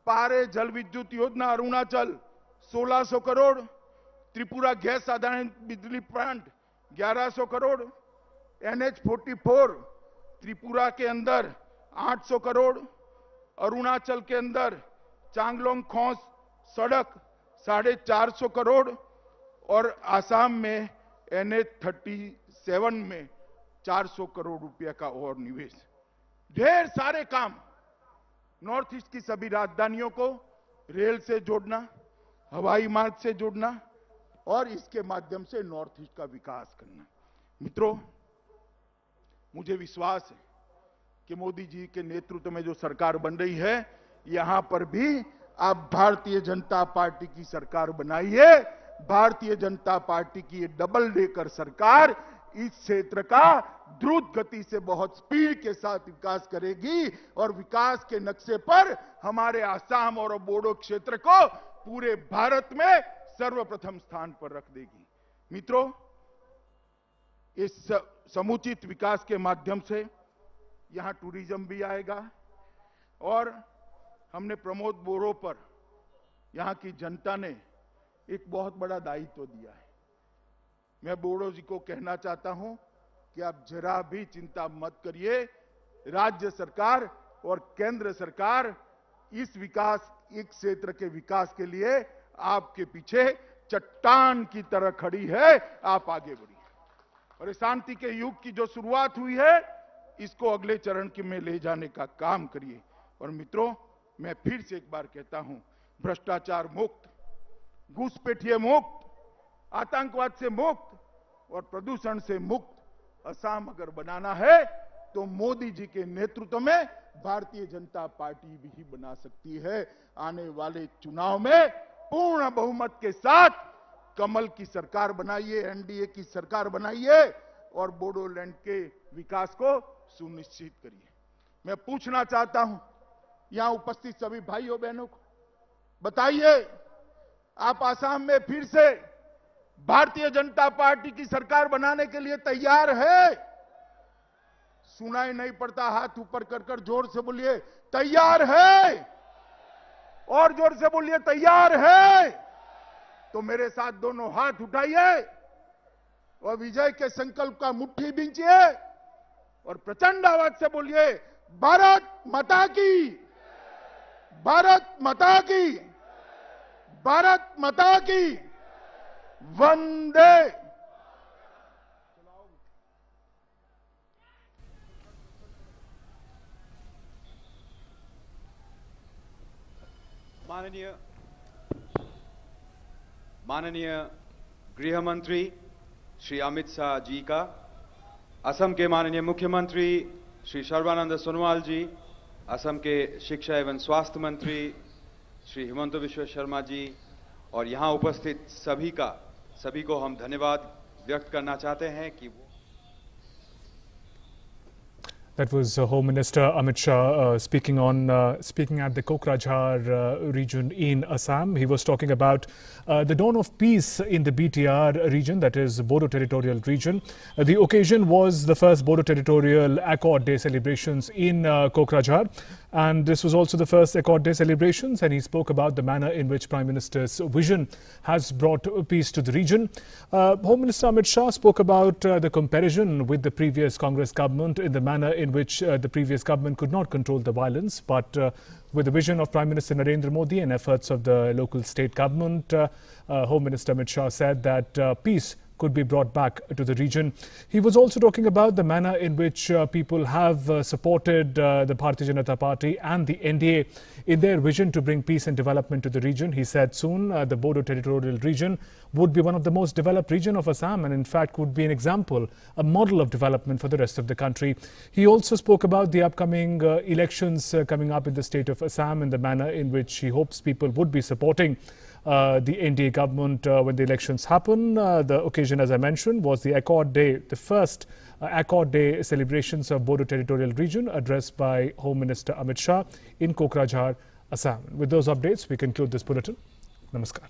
पारे जल विद्युत योजना अरुणाचल 1600 करोड़, त्रिपुरा गैस आधारित बिजली प्लांट 1100 करोड़, NH44 त्रिपुरा के अंदर 800 करोड़, अरुणाचल के अंदर चांगलोंग खोस सड़क 450 करोड़ और आसाम में NH37 में 400 करोड़ रुपया का और निवेश। ढेर सारे काम। नॉर्थ ईस्ट की सभी राजधानियों को रेल से जोड़ना, हवाई मार्ग से जोड़ना और इसके माध्यम से नॉर्थ ईस्ट का विकास करना। मित्रों, मुझे विश्वास है कि मोदी जी के नेतृत्व में जो सरकार बन रही है, यहां पर भी आप भारतीय जनता पार्टी की सरकार बनाइए। भारतीय जनता पार्टी की ये डबल डेकर सरकार इस क्षेत्र का द्रुत गति से बहुत स्पीड के साथ विकास करेगी और विकास के नक्शे पर हमारे आसाम और बोडो क्षेत्र को पूरे भारत में सर्वप्रथम स्थान पर रख देगी। मित्रों, इस समुचित विकास के माध्यम से यहां टूरिज्म भी आएगा और हमने प्रमोद बोरो पर यहां की जनता ने एक बहुत बड़ा दायित्व दिया है। मैं बोडो जी को कहना चाहता हूं कि आप जरा भी चिंता मत करिए, राज्य सरकार और केंद्र सरकार इस क्षेत्र के विकास के लिए आपके पीछे चट्टान की तरह खड़ी है। आप आगे बढ़िए और शांति के युग की जो शुरुआत हुई है इसको अगले चरण में ले जाने का काम करिए। और मित्रों, मैं फिर से एक बार कहता हूं, भ्रष्टाचार मुक्त, घुसपैठिए मुक्त, आतंकवाद से मुक्त और प्रदूषण से मुक्त असम अगर बनाना है तो मोदी जी के नेतृत्व में भारतीय जनता पार्टी भी बना सकती है। आने वाले चुनाव में पूर्ण बहुमत के साथ कमल की सरकार बनाइए, एनडीए की सरकार बनाइए और बोडोलैंड के विकास को सुनिश्चित करिए। मैं पूछना चाहता हूं यहां उपस्थित सभी भाइयों बहनों को, बताइए आप आसाम में फिर से भारतीय जनता पार्टी की सरकार बनाने के लिए तैयार है? सुनाई नहीं पड़ता, हाथ ऊपर कर जोर से बोलिए तैयार है, और जोर से बोलिए तैयार है। तो मेरे साथ दोनों हाथ उठाइए और विजय के संकल्प का मुट्ठी बींचिए और प्रचंड आवाज से बोलिए भारत माता की, भारत माता की, भारत माता की, वंदे। माननीय गृह मंत्री श्री अमित शाह जी का, असम के माननीय मुख्यमंत्री श्री सर्बानंद सोनोवाल जी, असम के शिक्षा एवं स्वास्थ्य मंत्री श्री हिमंत बिश्व शर्मा जी और यहाँ उपस्थित सभी को हम धन्यवाद व्यक्त करना चाहते हैं कि That was Home Minister Amit Shah speaking at the Kokrajhar region in Assam. He was talking about the dawn of peace in the BTR region, that is Bodo Territorial Region. The occasion was the first Bodo Territorial Accord Day celebrations in Kokrajhar, and this was also the first Accord Day celebrations, and he spoke about the manner in which Prime Minister's vision has brought peace to the region. Home Minister Amit Shah spoke about the comparison with the previous Congress government in the manner in which the previous government could not control the violence, but with the vision of Prime Minister Narendra Modi and efforts of the local state government, Home Minister Amit Shah said that peace could be brought back to the region. He was also talking about the manner in which people have supported the Bharatiya Janata Party and the NDA in their vision to bring peace and development to the region. He said soon the Bodo Territorial Region would be one of the most developed region of Assam, and in fact would be an example, a model of development for the rest of the country. He also spoke about the upcoming elections coming up in the state of Assam and the manner in which he hopes people would be supporting the NDA government when the elections happen. The occasion, as I mentioned, was the Accord Day, the first Accord Day celebrations of Bodo Territorial Region addressed by Home Minister Amit Shah in Kokrajhar, Assam. With those updates, we conclude this bulletin. Namaskar.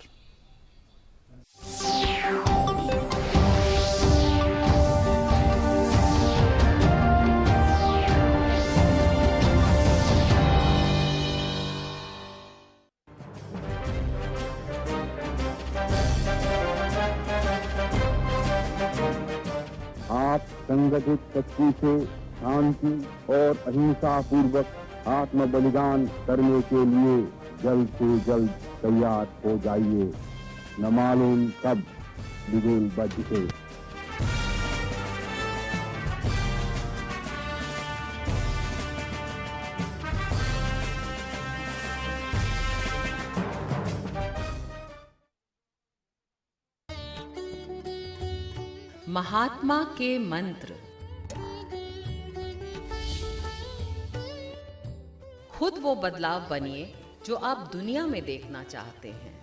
आप संगठित शक्ति से शांति और अहिंसा पूर्वक आत्म बलिदान करने के लिए जल्द से जल्द तैयार हो जाइए। न मालूम कब बिगुल बज महात्मा के मंत्र। खुद वो बदलाव बनिए जो आप दुनिया में देखना चाहते हैं।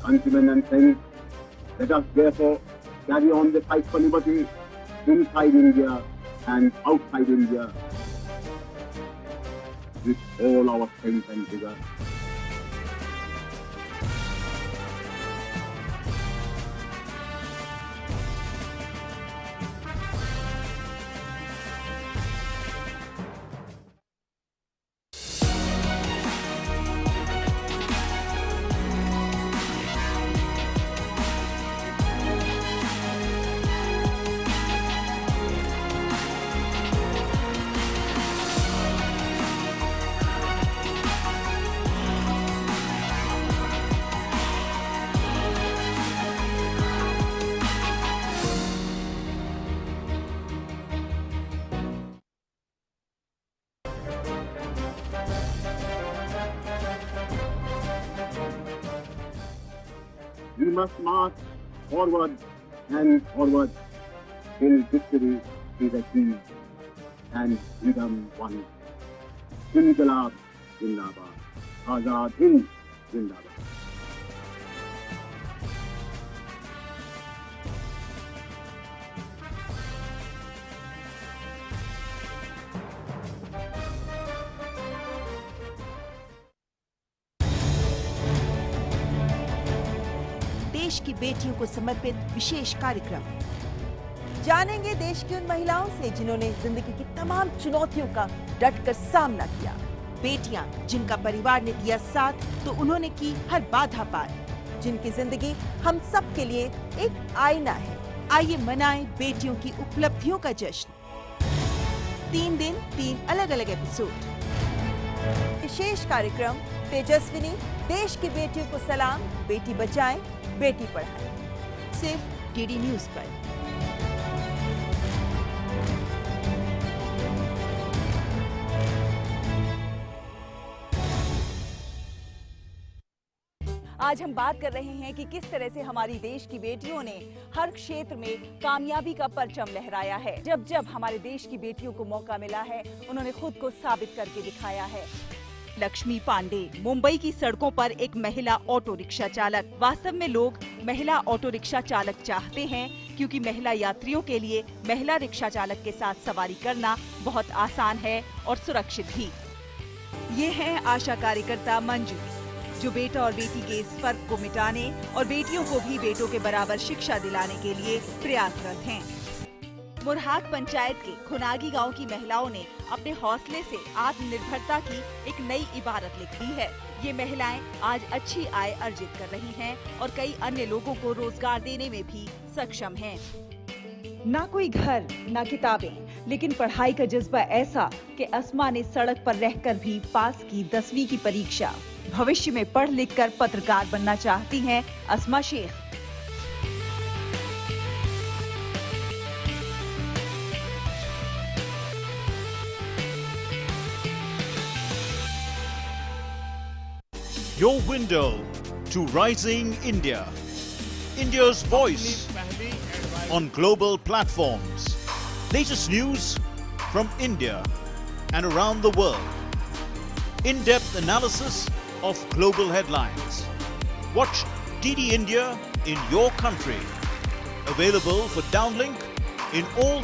Countrymen and friends, let us therefore carry on the fight for liberty inside India and outside India. with all our strength and vigor. We must march forward and forward till victory is achieved and freedom won. Inqilab Zindabad, Azad Hind Zindabad. देश की बेटियों को समर्पित विशेष कार्यक्रम। जानेंगे देश की उन महिलाओं से जिन्होंने जिंदगी की तमाम चुनौतियों का डटकर सामना किया। बेटियां जिनका परिवार ने दिया साथ तो उन्होंने की हर बाधा पार, जिनकी जिंदगी हम सब के लिए एक आईना है। आइए मनाएं बेटियों की उपलब्धियों का जश्न। 3 दिन 3 अलग अलग एपिसोड। विशेष कार्यक्रम तेजस्विनी, देश की बेटियों को सलाम, बेटी बचाएं बेटी पढ़ाएं, सिर्फ डीडी न्यूज पर। आज हम बात कर रहे हैं कि किस तरह से हमारी देश की बेटियों ने हर क्षेत्र में कामयाबी का परचम लहराया है। जब जब हमारे देश की बेटियों को मौका मिला है, उन्होंने खुद को साबित करके दिखाया है। लक्ष्मी पांडे, मुंबई की सड़कों पर एक महिला ऑटो रिक्शा चालक। वास्तव में लोग महिला ऑटो रिक्शा चालक चाहते हैं क्योंकि महिला यात्रियों के लिए महिला रिक्शा चालक के साथ सवारी करना बहुत आसान है और सुरक्षित भी। ये है आशा कार्यकर्ता मंजू, जो बेटा और बेटी के इस फर्क को मिटाने और बेटियों को भी बेटों के बराबर शिक्षा दिलाने के लिए प्रयासरत हैं। मुरहाग पंचायत के खुनागी गांव की महिलाओं ने अपने हौसले से आत्मनिर्भरता की एक नई इबारत लिख दी है। ये महिलाएं आज अच्छी आय अर्जित कर रही हैं और कई अन्य लोगों को रोजगार देने में भी सक्षम हैं। ना कोई घर, ना किताबें, लेकिन पढ़ाई का जज्बा ऐसा कि अस्मा ने सड़क पर रहकर भी पास की 10वीं की परीक्षा। भविष्य में पढ़ लिख कर पत्रकार बनना चाहती हैं अस्मा Sheikh. Your window to rising India. India's voice on global platforms. Latest news from India and around the world. In-depth analysis of global headlines. Watch DD India in your country. Available for downlink in all